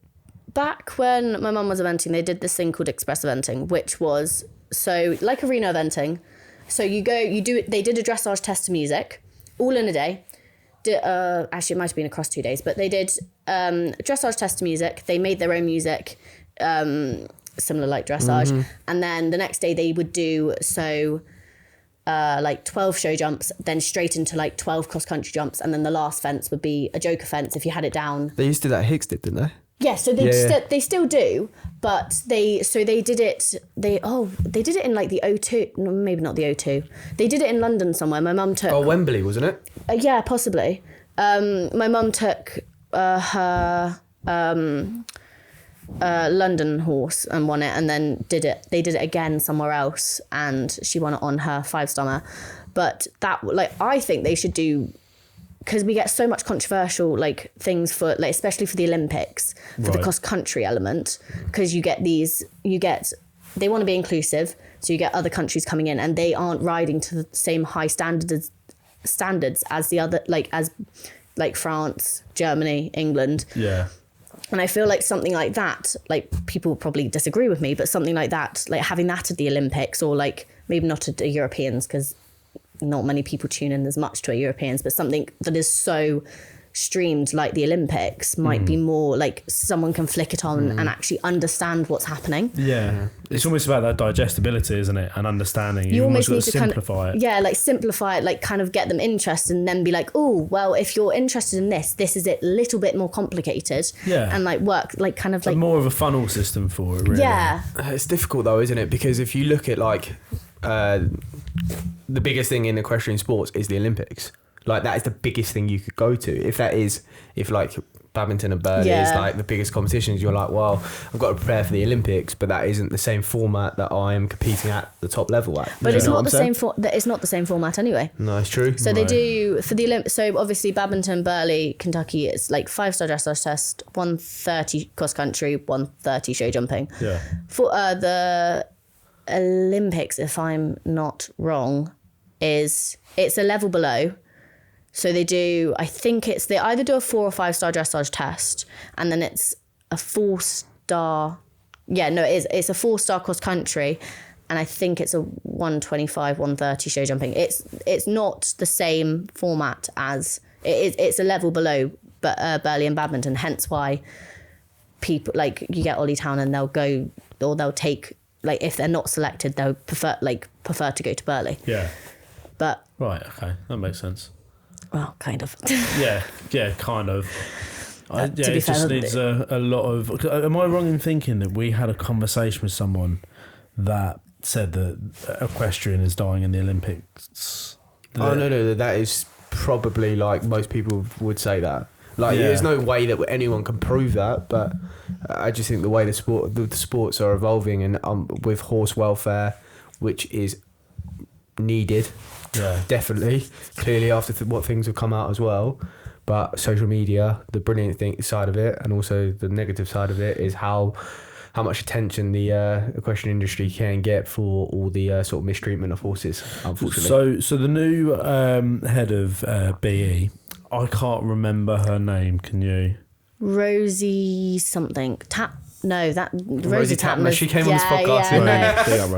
back when my mum was eventing, they did this thing called express eventing, which was so like arena eventing. So they did a dressage test to music, all in a day. Actually, it might have been across 2 days, but they did a dressage test to music. They made their own music, similar like dressage. And then the next day they would do like 12 show jumps, then straight into like 12 cross country jumps. And then the last fence would be a joker fence if you had it down. They used to do that at Higgs did, didn't they? Yeah, so they still do, but they did it. They did it in like the O2, no, maybe not the O2. They did it in London somewhere. My mum took. Oh, Wembley, wasn't it? Yeah, possibly. My mum took her London horse and won it, and then did it. They did it again somewhere else, and she won it on her 5-star mare. But that, like, I think they should do. Because we get so much controversial like things for like, especially for the Olympics, for the cross country element, because they want to be inclusive, so you get other countries coming in and they aren't riding to the same high standards as the other, as France, Germany, England. Yeah. And I feel like something like that, like people probably disagree with me, but something like that, like having that at the Olympics, or like maybe not at the Europeans, because not many people tune in as much to a Europeans, but something that is so streamed like the Olympics might be more like someone can flick it on and actually understand what's happening. Yeah. It's almost about that digestibility, isn't it? And understanding. You almost got need to simplify it. Yeah, like simplify it, like kind of get them interested, and then be like, oh, well, if you're interested in this is it a little bit more complicated. Yeah. And like work, like kind of like. More of a funnel system for it, really. Yeah. It's difficult though, isn't it? Because if you look at like the biggest thing in equestrian sports is the Olympics. Like that is the biggest thing you could go to. If like Badminton and Burley is Yeah. like the biggest competitions. You're like, well, I've got to prepare for the Olympics, but that isn't the same format that I am competing at the top level at. But You it's know not what the I'm same. saying? It's not the same format anyway. No, it's true. So they do for the Olympics. So obviously Badminton, Burley, Kentucky. It's like 5-star dressage test, 130 cross country, 130 show jumping. Yeah. For the Olympics, if I'm not wrong, it's a level below. So they do, I think they either do a 4 or 5-star dressage test, and then it's a 4-star. Yeah, no, it's a 4-star cross country, and I think it's a 125, 130 show jumping. It's not the same format as it's a level below, but Burley and Badminton. Hence why people like you get Ollie Town and they'll go or they'll take like if they're not selected they'll prefer to go to Burley. Yeah. But Right. Okay, that makes sense. well, kind of. Yeah, kind of. To be it fair, just needs a lot of. Am I wrong in thinking that we had a conversation with someone that said that equestrian is dying in the Olympics? Oh no, that is probably like most people would say that. Like, Yeah. there's no way that anyone can prove that, but I just think the way the sports are evolving, and with horse welfare, which is needed, definitely, clearly after what things have come out as well. But social media, the brilliant side of it, and also the negative side of it, is how much attention the equestrian industry can get for all the sort of mistreatment of horses, unfortunately. So the new head of BE, I can't remember her name. Can you? Rosie something. No, that Rosie Tapner. Tapner. She came on this podcast. Yeah, Yeah. Big up,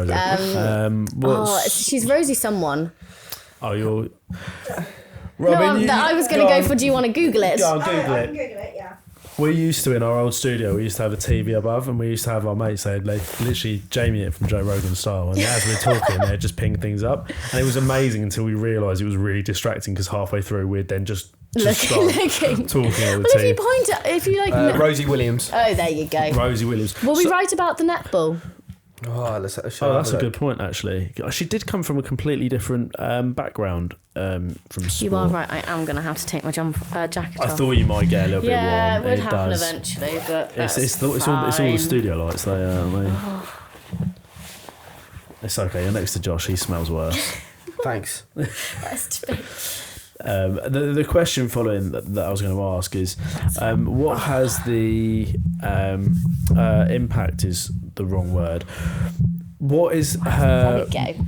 Rosie. she's Rosie someone. You're. No, I was going to go for. Do you want to Google it? Go on, I Google can it. Google it, yeah. We used to, in our old studio, we used to have a TV above, and we used to have our mates, they'd literally Jamie it from Joe Rogan style, and as we were talking, they'd just ping things up, and it was amazing until we realised it was really distracting, because halfway through we'd then just start Looking. talking all the Well, time. if you like. Rosie Williams. Oh, there you go. Rosie Williams. Will we write about the netball? Oh, that's a good point, actually. She did come from a completely different background from sport. You are right. I am going to have to take my jacket I off. thought you might get a little Yeah, bit warm. it would happen does. eventually, but It's all the studio lights. It's okay. You're next to Josh. He smells worse. Thanks. The question following that I was going to ask is, what has the impact is the wrong word. What is her... There we go.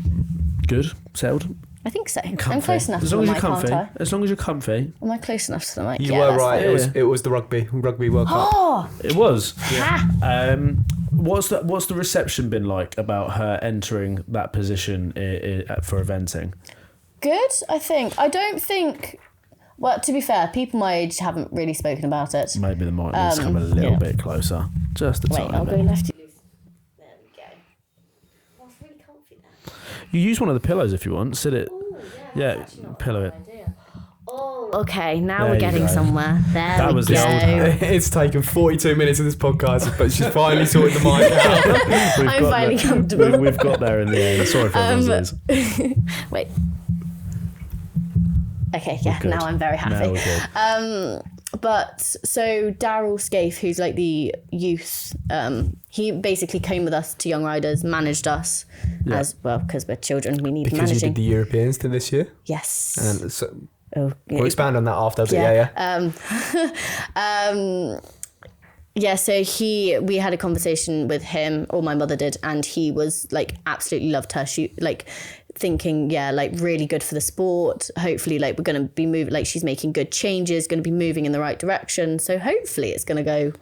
Good? Settled? I think so. Comfy. I'm close enough As to long the as mic, you're comfy. aren't I? As long as you're comfy. Am I close enough to the mic? You Yeah, were that's right. fine. It was the Rugby World Cup. Oh! It was. Ha! What's the reception been like about her entering that position for eventing? Good, I think. I don't think... Well, to be fair, people my age haven't really spoken about it. Maybe the mic needs to come a little bit closer. Just a Wait, tiny I'll bit. go lefty loose. There we go. Oh, it's really comfy there. You use one of the pillows if you want. Sit it. Yeah, pillow it. Oh, okay, now There we're you getting go. somewhere. There That we was go. the old- It's taken 42 minutes of this podcast, but she's finally sorted the mic out. We've I'm got finally there. comfortable. We've got there in the end. Sorry for everyone's ears. Wait. Okay, yeah, Good. now I'm very happy. Now we're good. But so Daryl Scaife, who's like the youth, he basically came with us to Young Riders, managed us as well because we're children. We need Because you managing. did the Europeans to this year. Yes. And so, Oh, we'll expand on that after, but yeah. Yeah, so we had a conversation with him, or my mother did, and he was like absolutely loved her. She like thinking, yeah, like really good for the sport. Hopefully, like we're going to be moving, like she's making good changes, going to be moving in the right direction. So hopefully it's going to go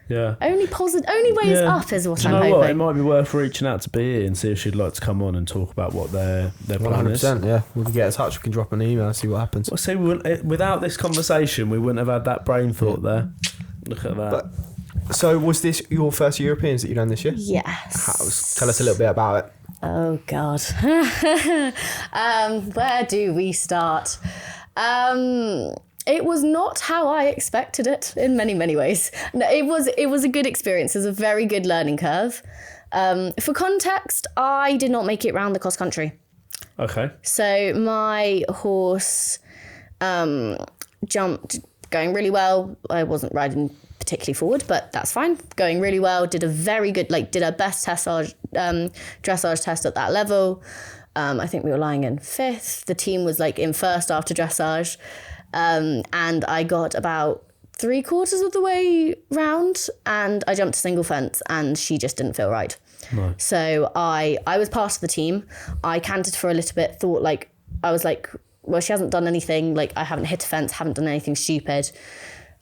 Yeah. only way is up is what Do I'm you know hoping. what? It might be worth reaching out to BE and see if she'd like to come on and talk about what their plan is. 100%, yeah. We can get in touch, we can drop an email and see what happens. Well, see, without this conversation, we wouldn't have had that brain thought there. Look at that. But, so was this your first Europeans that you've done this year? Yes. Tell us a little bit about it. Oh God. Where do we start? It was not how I expected it in many, many ways. No, it was a good experience. It was a very good learning curve. For context, I did not make it round the cross country. Okay. So my horse jumped going really well. I wasn't riding particularly forward, but that's fine. Going really well. Did a very good, did our best dressage test at that level. I think we were lying in 5th. The team was in 1st after dressage. And I got about 3/4 of the way round and I jumped a single fence and she just didn't feel right. No. So I was part of the team. I canted for a little bit, thought I was well, she hasn't done anything, I haven't hit a fence, haven't done anything stupid.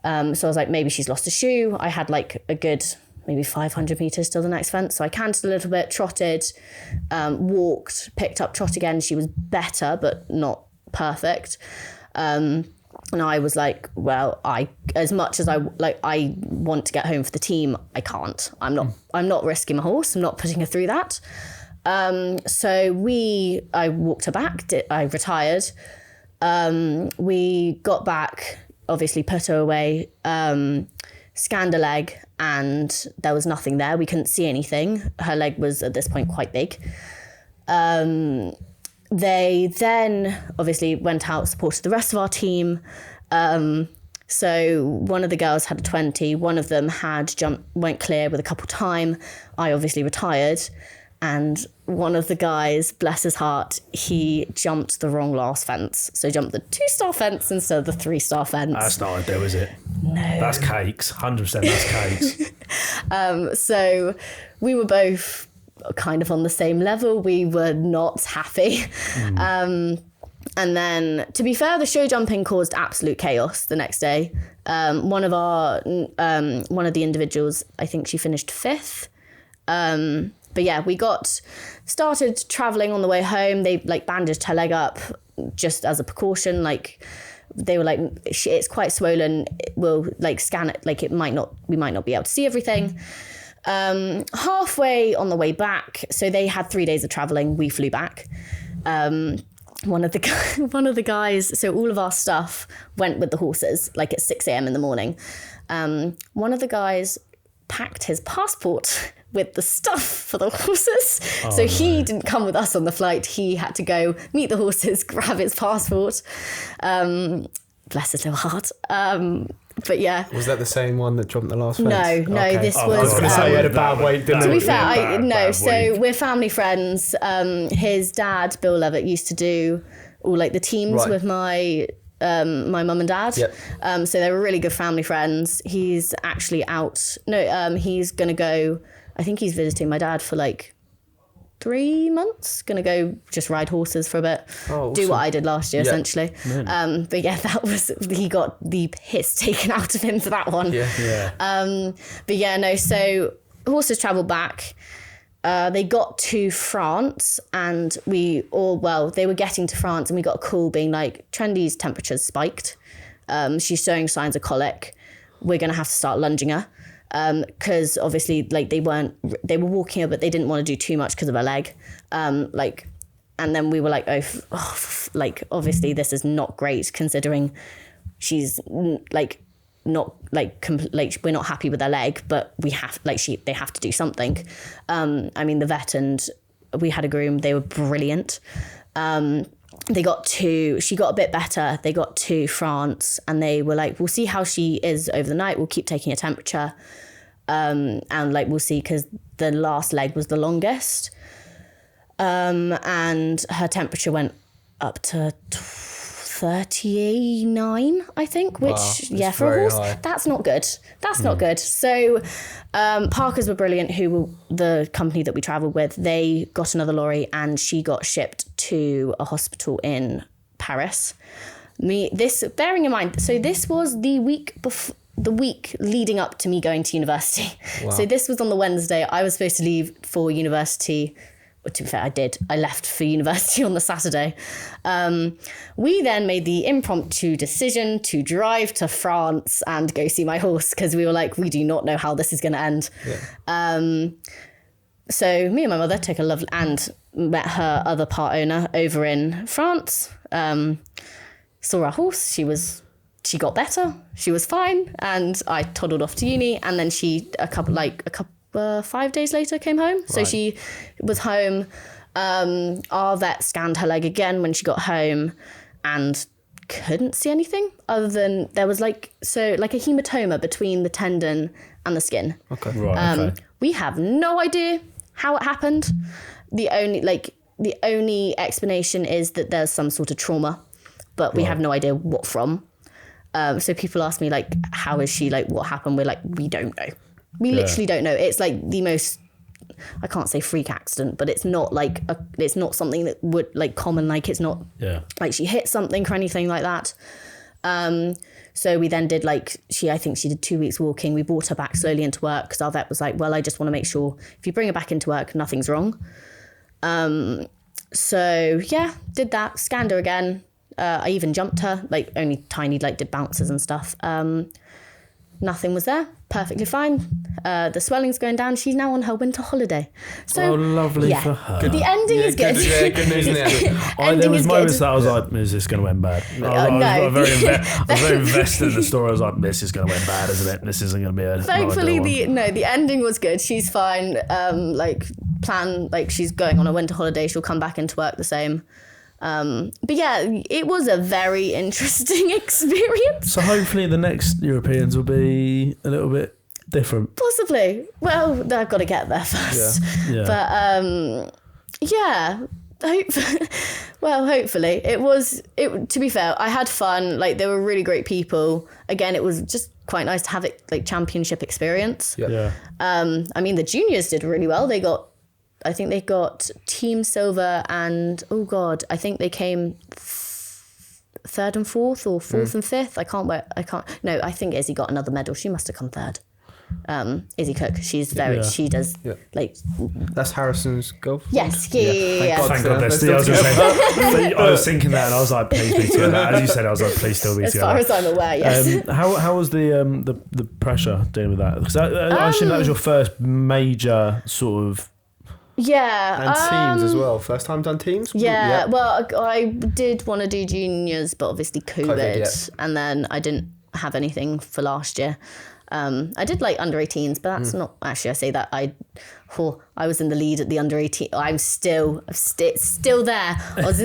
So I was maybe she's lost a shoe. I had a good maybe 500 meters till the next fence. So I canted a little bit, trotted, walked, picked up trot again. She was better, but not perfect. And I was well, as much as I want to get home for the team, I can't. I'm not risking my horse. I'm not putting her through that. So I walked her back. I retired. We got back, obviously put her away, scanned her leg, and there was nothing there. We couldn't see anything. Her leg was at this point quite big. They then obviously went out, supported the rest of our team. So one of the girls had a 20. One of them went clear with a couple time. I obviously retired. And one of the guys, bless his heart, he jumped the wrong last fence. So jumped the 2-star fence instead of the 3-star fence. That's not ideal, is it? No. That's cakes. 100% that's cakes. So we were both kind of on the same level. We were not happy. And then, to be fair, the show jumping caused absolute chaos the next day. One of the individuals, I think she finished 5th. But yeah, we got started traveling on the way home. They bandaged her leg up just as a precaution. They were it's quite swollen. We'll scan it. We might not be able to see everything. Halfway on the way back, so they had 3 days of traveling. We flew back. One of the guys. So all of our stuff went with the horses, at 6 a.m. in the morning. One of the guys packed his passport with the stuff for the horses. So he didn't come with us on the flight. He had to go meet the horses, grab his passport. Bless his little heart. But yeah. Was that the same one that jumped the last fence? No, okay. this was... I was going to say he had a bad week, didn't he? To be fair, bad so week. we're family friends. His dad, Bill Levitt, used to do all the teams with my mum and dad. Yep. So they were really good family friends. He's actually out. He's going to go... I think he's visiting my dad for 3 months. Gonna go just ride horses for a bit. Oh, awesome. Do what I did last year, essentially. Man. But yeah, he got the piss taken out of him for that one. Yeah. But yeah, no, so horses travelled back. They got to France and they were getting to France and we got a call being Trendy's temperature's spiked. She's showing signs of colic. We're going to have to start lunging her. Because obviously they were walking her, but they didn't want to do too much because of her leg. And then we were obviously this is not great considering she's we're not happy with her leg, but they have to do something. The vet and we had a groom, they were brilliant. She got a bit better. They got to France and they were we'll see how she is over the night. We'll keep taking her temperature. And we'll see, because the last leg was the longest. And her temperature went up to 39, I think, which, for a horse, high. That's not good. That's not good. So Parkers were brilliant, who were the company that we travelled with. They got another lorry and she got shipped to a hospital in Paris. Bearing in mind, so this was the week leading up to me going to university. Wow. So this was on the Wednesday. I was supposed to leave for university. Well, to be fair, I did. I left for university on the Saturday. We then made the impromptu decision to drive to France and go see my horse, because we were we do not know how this is going to end. Yeah. So me and my mother took and met her other part owner over in France. Saw our horse. She got better. She was fine, and I toddled off to uni. And then she 5 days later came home. Right. So she was home. Our vet scanned her leg again when she got home, and couldn't see anything other than there was like a hematoma between the tendon and the skin. Okay. Right. Okay. We have no idea how it happened. The only explanation is that there's some sort of trauma, but we have no idea what from. So people ask me like, how is she, like, what happened? We're like, we don't know. We literally don't know. It's like the most, I can't say freak accident, but it's not like it's not something that would like common. Like it's not like she hit something or anything like that. So we then did I think she did 2 weeks walking. We brought her back slowly into work because our vet was like, well, I just want to make sure if you bring her back into work, nothing's wrong. So yeah, did that, scanned her again. I even jumped her, like only tiny, like did bounces and stuff. Nothing was there, perfectly fine. The swelling's going down. She's now on her winter holiday. So lovely for her. The ending is good. Good news in there. There was moments that I was like, is this going to end bad? I was very invested in the story. I was like, this is going to end bad, isn't it? This isn't going to be a Thankfully, the ending was good. She's fine. She's going on a winter holiday. She'll come back into work the same. But yeah, it was a very interesting experience. So hopefully the next Europeans will be a little bit different. Possibly. Well, I've got to get there first. Yeah. But yeah. Hopefully it. To be fair, I had fun. Like, they were really great people. Again, it was just quite nice to have it like championship experience. Yeah. I mean, the juniors did really well. I think they got team silver and I think they came third and fourth or fourth and fifth. No, I think Izzy got another medal. She must have come third. Izzy Cook, she does like. That's Harrison's girlfriend. Yes, yeah. Thank God they're still. I was thinking that, and I was like, please be together. As you said, I was like, please still be together. As far as I'm aware, yes. How was the pressure dealing with that? Because I assume that was your first major sort of. Yeah. And teams as well. First time done teams? Yeah. Well, I did want to do juniors, but obviously COVID. And then I didn't have anything for last year. I did like under 18s, but that's not actually, I say that I was in the lead at the under 18. I'm still there. I was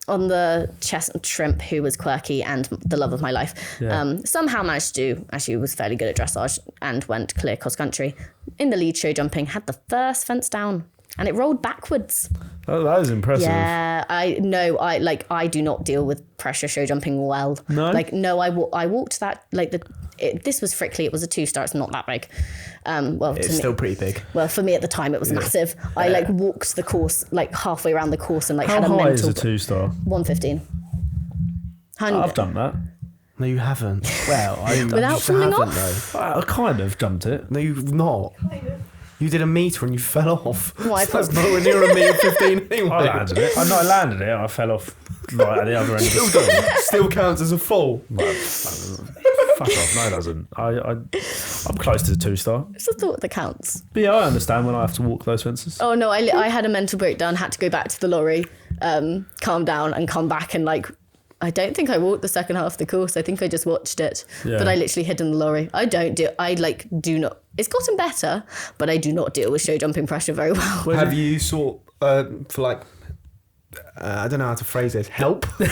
on the chestnut shrimp, who was quirky and the love of my life. Yeah. Somehow managed to do, actually was fairly good at dressage and went clear cross country. In the lead show jumping, had the first fence down and it rolled backwards. Oh, that was impressive. Yeah, I do not deal with pressure show jumping well. No? I walked that, this was Frickley, it was a 2-star, it's not that big. It's still pretty big. Well, for me at the time, it was massive. I walked the course, halfway around the course and How had a high mental... is a 2-star? 115. I've done that. No, you haven't. Well, Without falling off? I kind of jumped it. No, you've not. You did a metre and you fell off. Why? That's nowhere near a metre 15 anyway. I landed it. I landed it. I fell off right at the other end of the school. Still counts as a fall. Fuck off. No, it doesn't. I'm close to the 2-star. It's the thought that counts. But yeah, I understand when I have to walk those fences. Oh no, I had a mental breakdown, had to go back to the lorry, calm down and come back and I don't think I walked the second half of the course. I think I just watched it. Yeah. But I literally hid in the lorry. Do not. It's gotten better, but I do not deal with show jumping pressure very well. Have you sought for I don't know how to phrase this, help? You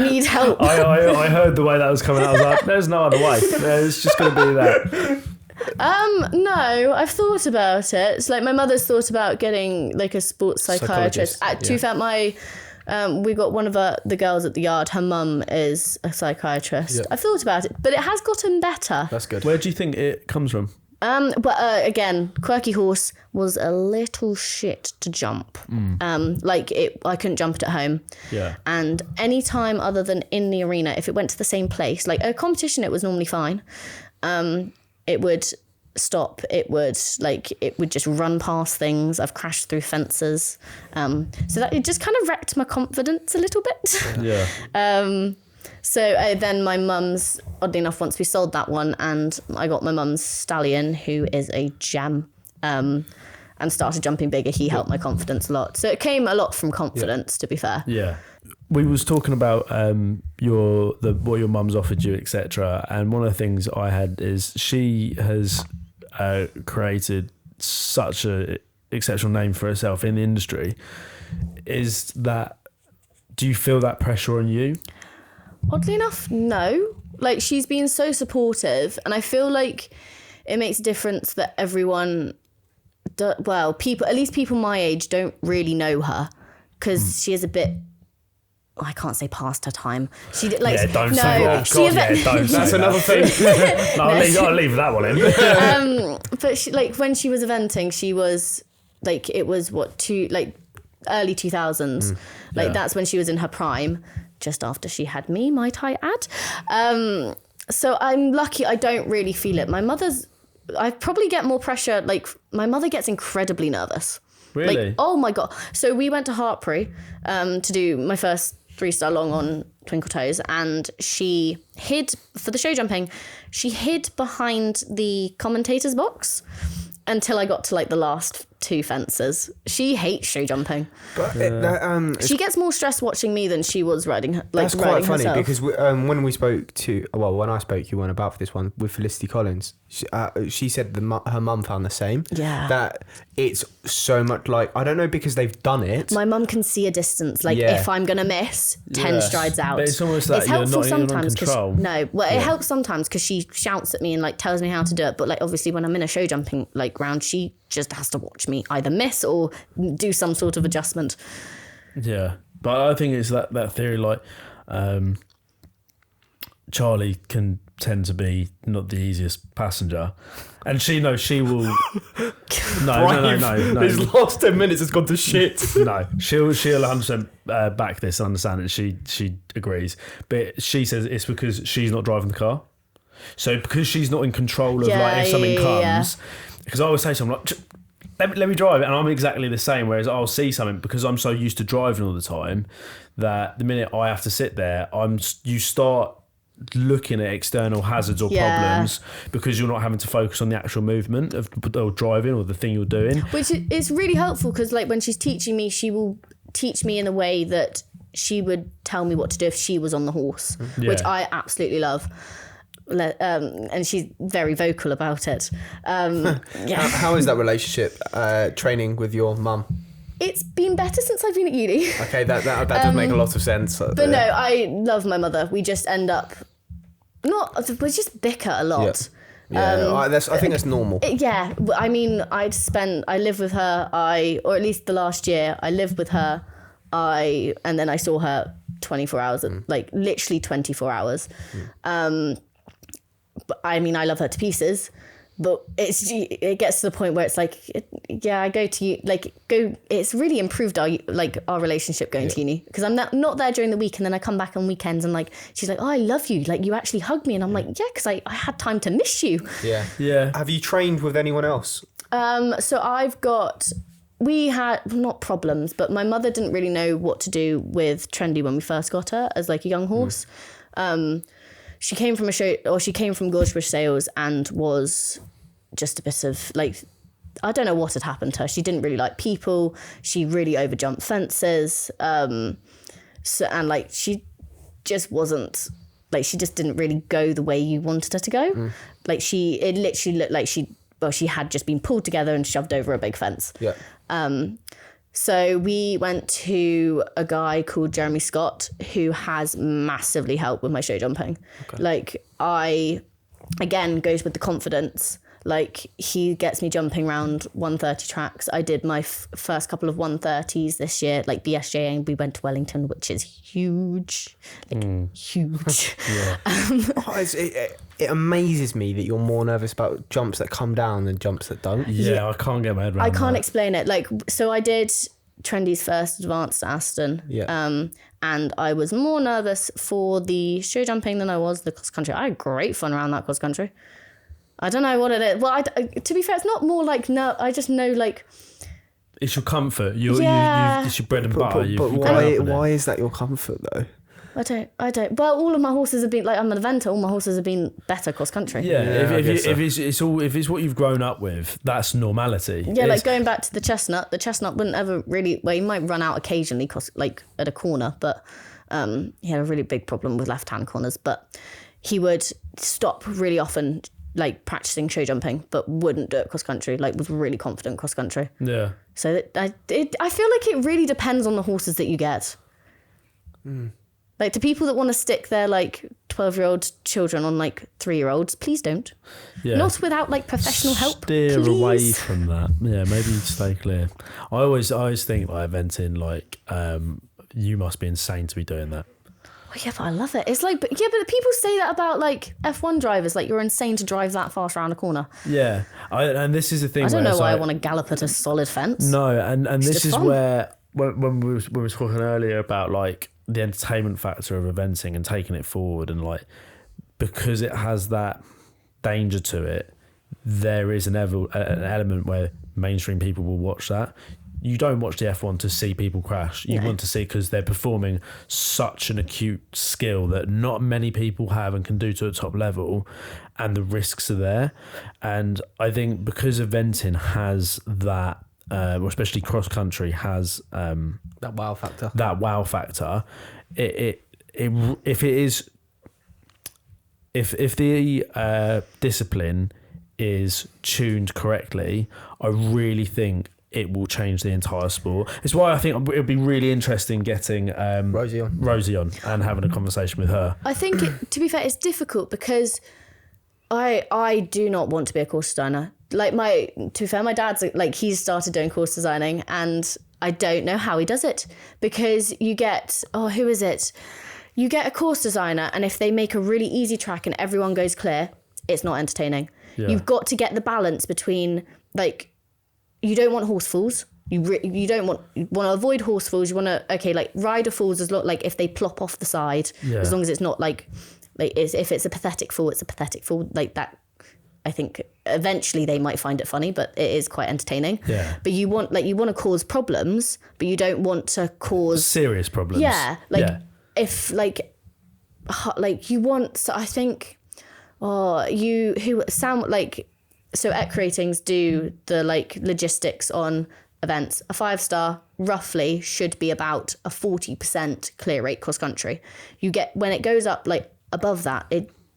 need help. I heard the way that was coming out. I was like, there's no other way. It's just going to be that. No, I've thought about it. It's like my mother's thought about getting a sports psychiatrist. To be fair, we got one of the girls at the yard. Her mum is a psychiatrist. Yeah. I've thought about it, but it has gotten better. That's good. Where do you think it comes from? Again, quirky horse was a little shit to jump. I couldn't jump it at home. Yeah. And any time other than in the arena, if it went to the same place, like a competition, it was normally fine. It would stop. It would just run past things. I've crashed through fences. So that it just kind of wrecked my confidence a little bit. Yeah. So then my mum's, oddly enough, once we sold that one, and I got my mum's stallion, who is a gem, and started jumping bigger. He helped my confidence a lot. So it came a lot from confidence, to be fair. Yeah. We was talking about what your mum's offered you, etc. And one of the things I had is she has created such a exceptional name for herself in the industry. Is that Do you feel that pressure on you? Oddly enough, no. Like, she's been so supportive, and I feel like it makes a difference that everyone, people, at least people my age, don't really know her, because she is a bit. Oh, I can't say past her time. She did like don't say that. She Don't say That's another thing. I'll leave that one in. But she, like, when she was eventing, she was like, it was early 2000s. That's when she was in her prime, just after she had me, might I add. So I'm lucky I don't really feel it. I probably get more pressure. Like, my mother gets incredibly nervous. Really? Like, oh my God. So we went to Hartpury to do my first 3-star long on Twinkle Toes, and she hid, for the show jumping, she hid behind the commentator's box until I got to like the last 2 fences. She hates show jumping. But She gets more stressed watching me than she was riding. that's quite funny herself. because when I spoke, you weren't about for this one with Felicity Collins. She said her mum found the same. Yeah. That it's so much like, I don't know, because they've done it. My mum can see a distance. Like, if I'm gonna miss 10 strides out, But it's almost like it's you're helpful not in sometimes. control. It helps sometimes because she shouts at me and like tells me how to do it. But like, obviously, when I'm in a show jumping like round, she just has to watch me either miss or do some sort of adjustment. Yeah, but I think it's that theory, like Charlie can tend to be not the easiest passenger, and she will. No. His last 10 minutes has gone to shit. No, she'll 100% back this and understand it. She agrees, but she says it's because she's not driving the car. So because she's not in control of if something comes, because I always say something like, let me drive it, and I'm exactly the same. Whereas I'll see something, because I'm so used to driving all the time, that the minute I have to sit there, you start looking at external hazards or problems, because you're not having to focus on the actual movement of driving or the thing you're doing. Which is really helpful, because like when she's teaching me, she will teach me in a way that she would tell me what to do if she was on the horse, which I absolutely love. And she's very vocal about it. How is that relationship training with your mum? It's been better since I've been at uni. Okay, that does make a lot of sense. But no, I love my mother. We just end up we just bicker a lot. I think that's normal. I mean, I lived with her, or at least the last year, I lived with her, and then I saw her 24 hours, like literally 24 hours. But I mean, I love her to pieces, but it gets to the point where it's like, I go to you, it's really improved our relationship going to uni, because I'm not there during the week, and then I come back on weekends, and like, she's like, oh, I love you, like you actually hug me, and I'm like, yeah, because I had time to miss you. Yeah. Have you trained with anyone else? So we had not problems, but my mother didn't really know what to do with Trendy when we first got her as like a young horse. She came from Gorgebridge Sales and was just a bit of like, I don't know what had happened to her. She didn't really like people. She really overjumped fences. And like, she just wasn't, like, she just didn't really go the way you wanted her to go. Like it literally looked like she had just been pulled together and shoved over a big fence. Yeah. So we went to a guy called Jeremy Scott, who has massively helped with my show jumping. Okay. Like, again, goes with the confidence. Like, he gets me jumping around 130 tracks. I did my first couple of 130s this year, like BSJ, and we went to Wellington, which is huge. Huge. It amazes me that you're more nervous about jumps that come down than jumps that don't. Yeah, I can't get my head around that. I can't explain it. Like, so I did Trendy's first advanced Aston. Yeah. And I was more nervous for the show jumping than I was the cross country. I had great fun around that cross country. I don't know what it is. Well, to be fair, it's not more like, no, I just know, like, it's your comfort. It's your bread and butter. But why is that your comfort, though? I don't. Well, all of my horses have been, like, I'm an eventer. All my horses have been better cross country. Yeah, if it's what you've grown up with, that's normality. Yeah, like going back to the chestnut wouldn't ever really. Well, he might run out occasionally, like at a corner, but he had a really big problem with left-hand corners. But he would stop really often, like practicing show jumping, but wouldn't do it cross country. Like, was really confident cross country. Yeah. So I feel like it really depends on the horses that you get. Like, to people that want to stick their, like, 12-year-old children on, like, 3-year-olds, please don't. Yeah. Not without, like, professional help, Steer please. away from that. Yeah, maybe stay clear. I always think, like, eventing, like, you must be insane to be doing that. Oh, yeah, but I love it. It's like, but people say that about, like, F1 drivers. Like, you're insane to drive that fast around a corner. Yeah. And this is the thing. I don't know why I like, want to gallop at a solid fence. No, and this just is fun. where, when we were talking earlier about, like, the entertainment factor of eventing and taking it forward, and, like, because it has that danger to it, there is an element where mainstream people will watch that. You don't watch the F1 to see people crash. You want to see, because they're performing such an acute skill that not many people have and can do to a top level, and the risks are there. And I think because eventing has that, especially cross country has That wow factor. If the discipline is tuned correctly, I really think it will change the entire sport. It's why I think it would be really interesting getting Rosie on and having a conversation with her. I think, to be fair, it's difficult because I do not want to be a course designer. Like, to be fair, my dad's, like, he's started doing course designing, and I don't know how he does it, because you get, who is it? You get a course designer, and if they make a really easy track and everyone goes clear, it's not entertaining. Yeah. You've got to get the balance between, like, you don't want horse falls. You want to avoid horse falls. You want to, like, rider falls, like if they plop off the side, as long as it's not like if it's a pathetic fall, it's a pathetic fall. Like that, I think eventually they might find it funny, but it is quite entertaining. Yeah. But you want to cause problems, but you don't want to cause serious problems. Yeah. If you want, so I think, so Equestrians do the, like, logistics on events. A 5-star roughly should be about a 40% clear rate cross country. You get, when it goes up, like, above that,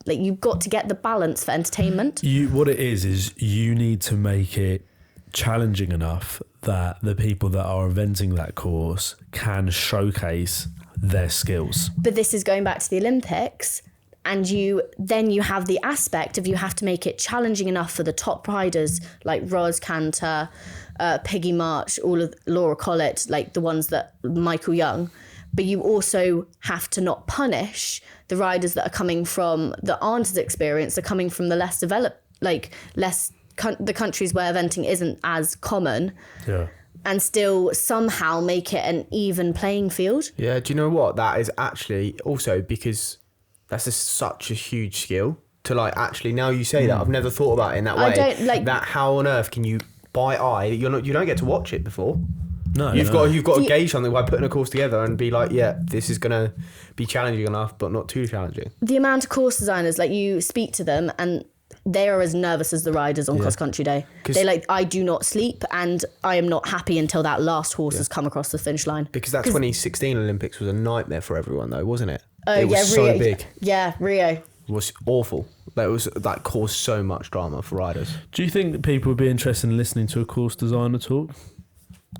you've got to get the balance for entertainment. What it is you need to make it challenging enough that the people that are eventing that course can showcase their skills. But this is going back to the Olympics, and you have the aspect of, you have to make it challenging enough for the top riders like Roz Cantor, Piggy March, all of Laura Collett, like the ones that Michael Young. But you also have to not punish the riders that aren't as experienced, are coming from the less developed, like the countries where eventing isn't as common. Yeah. And still somehow make it an even playing field. Yeah, do you know what? That is actually also because that's such a huge skill to, like, actually, now you say that, I've never thought about it in that way. I don't, like, that. How on earth can you, by eye, you don't get to watch it before. No, You've got to gauge something by putting a course together and be like, yeah, this is gonna be challenging enough, but not too challenging. The amount of course designers, like, you speak to them and they are as nervous as the riders on cross country day. They're like, I do not sleep and I am not happy until that last horse has come across the finish line. Because that 2016 Olympics was a nightmare for everyone, though, wasn't it? Oh, it was so Rio. big. Yeah, Rio. It was awful. That caused so much drama for riders. Do you think that people would be interested in listening to a course designer talk?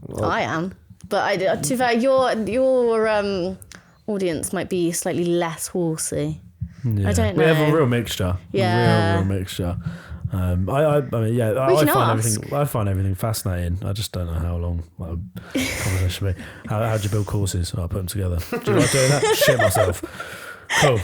Well, I am. But to be fair, your audience might be slightly less horsey. Yeah. I don't know. We have a real mixture. Yeah. Real mixture. I find everything fascinating. I just don't know how long my conversation should be. How do you build courses? I'll put them together. Do you like doing that? Shit myself. Cool.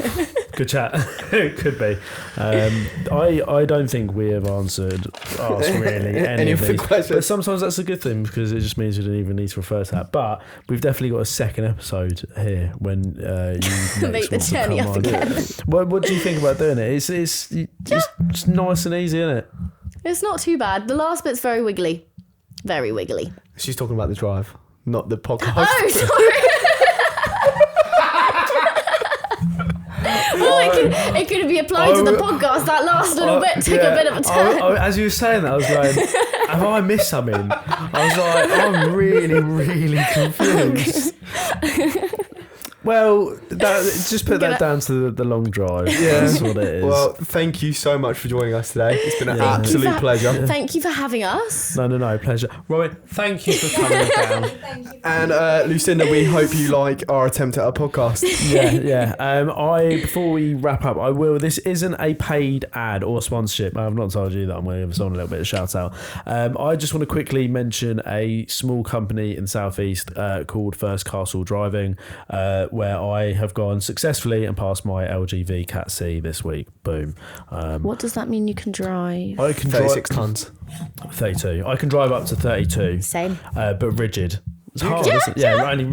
Good chat. It could be. I don't think we have asked really any of the these. questions. But sometimes that's a good thing because it just means we don't even need to refer to that. But we've definitely got a second episode here when you Make the journey up again. What do you think about doing it? It's just nice and easy, isn't it? It's not too bad. The last bit's very wiggly. Very wiggly. She's talking about the drive, not the podcast. Oh, sorry. Well, it could be applied to the podcast. That last little bit took a bit of a turn. As you were saying that, I was like, have I missed something? I was like, I'm really, really confused. Well, just put that down to the long drive. Yeah. That's what it is. Well, thank you so much for joining us today. It's been an absolute pleasure. Thank you for having us. No, pleasure. Robin, thank you for coming down. Thank you. And Lucinda, we hope you like our attempt at a podcast. Yeah. Before we wrap up, this isn't a paid ad or sponsorship. I've not told you that. I'm going to give someone a little bit of a shout out. I just want to quickly mention a small company in the southeast called First Castle Driving, where I have gone successfully and passed my LGV Cat C this week. Boom. What does that mean? You can drive? I can 36 tons. 32. I can drive up to 32. Same. But rigid. It's hard, Yeah, isn't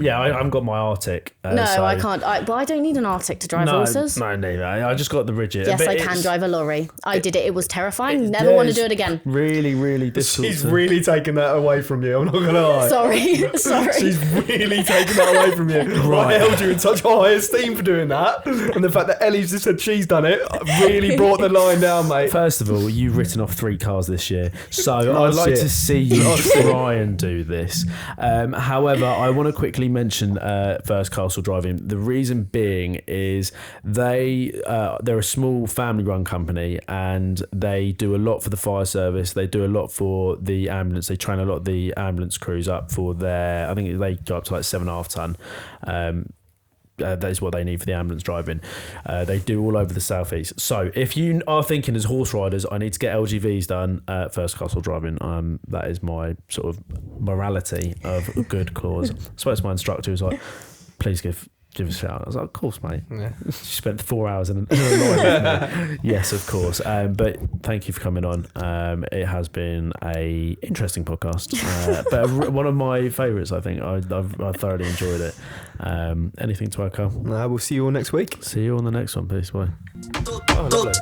it? I haven't got my Arctic. No, so- I can't. I don't need an Arctic to drive horses. No, neither. I just got the rigid. Yes, But I can it's drive a lorry. I did it. It was terrifying. Never want to do it again. Really, really difficult. She's really taken that away from you. I'm not going to lie. Sorry. She's really taken that away from you. Right. I held you in such high esteem for doing that. And the fact that Ellie's just said she's done it really brought the line down, mate. First of all, you've written off 3 cars this year, so I'd Last like year. to see you try and do this. However, I want to quickly mention First Castle Driving. The reason being is they're a small family-run company, and they do a lot for the fire service. They do a lot for the ambulance. They train a lot of the ambulance crews up for their. I think they go up to like 7.5 ton. That is what they need for the ambulance driving. They do all over the southeast. So if you are thinking as horse riders, I need to get LGVs done at First Castle Driving. That is my sort of morality of a good clause. I spoke to my instructor, who was like, please give us a shout. I was like, of course, mate. Yeah. She spent 4 hours in a lorry with me. Yes, of course. But thank you for coming on. It has been a interesting podcast, but one of my favourites. I think I thoroughly enjoyed it. Anything to echo? No, we'll see you all next week. See you on the next one. Peace. Bye. Oh, lovely.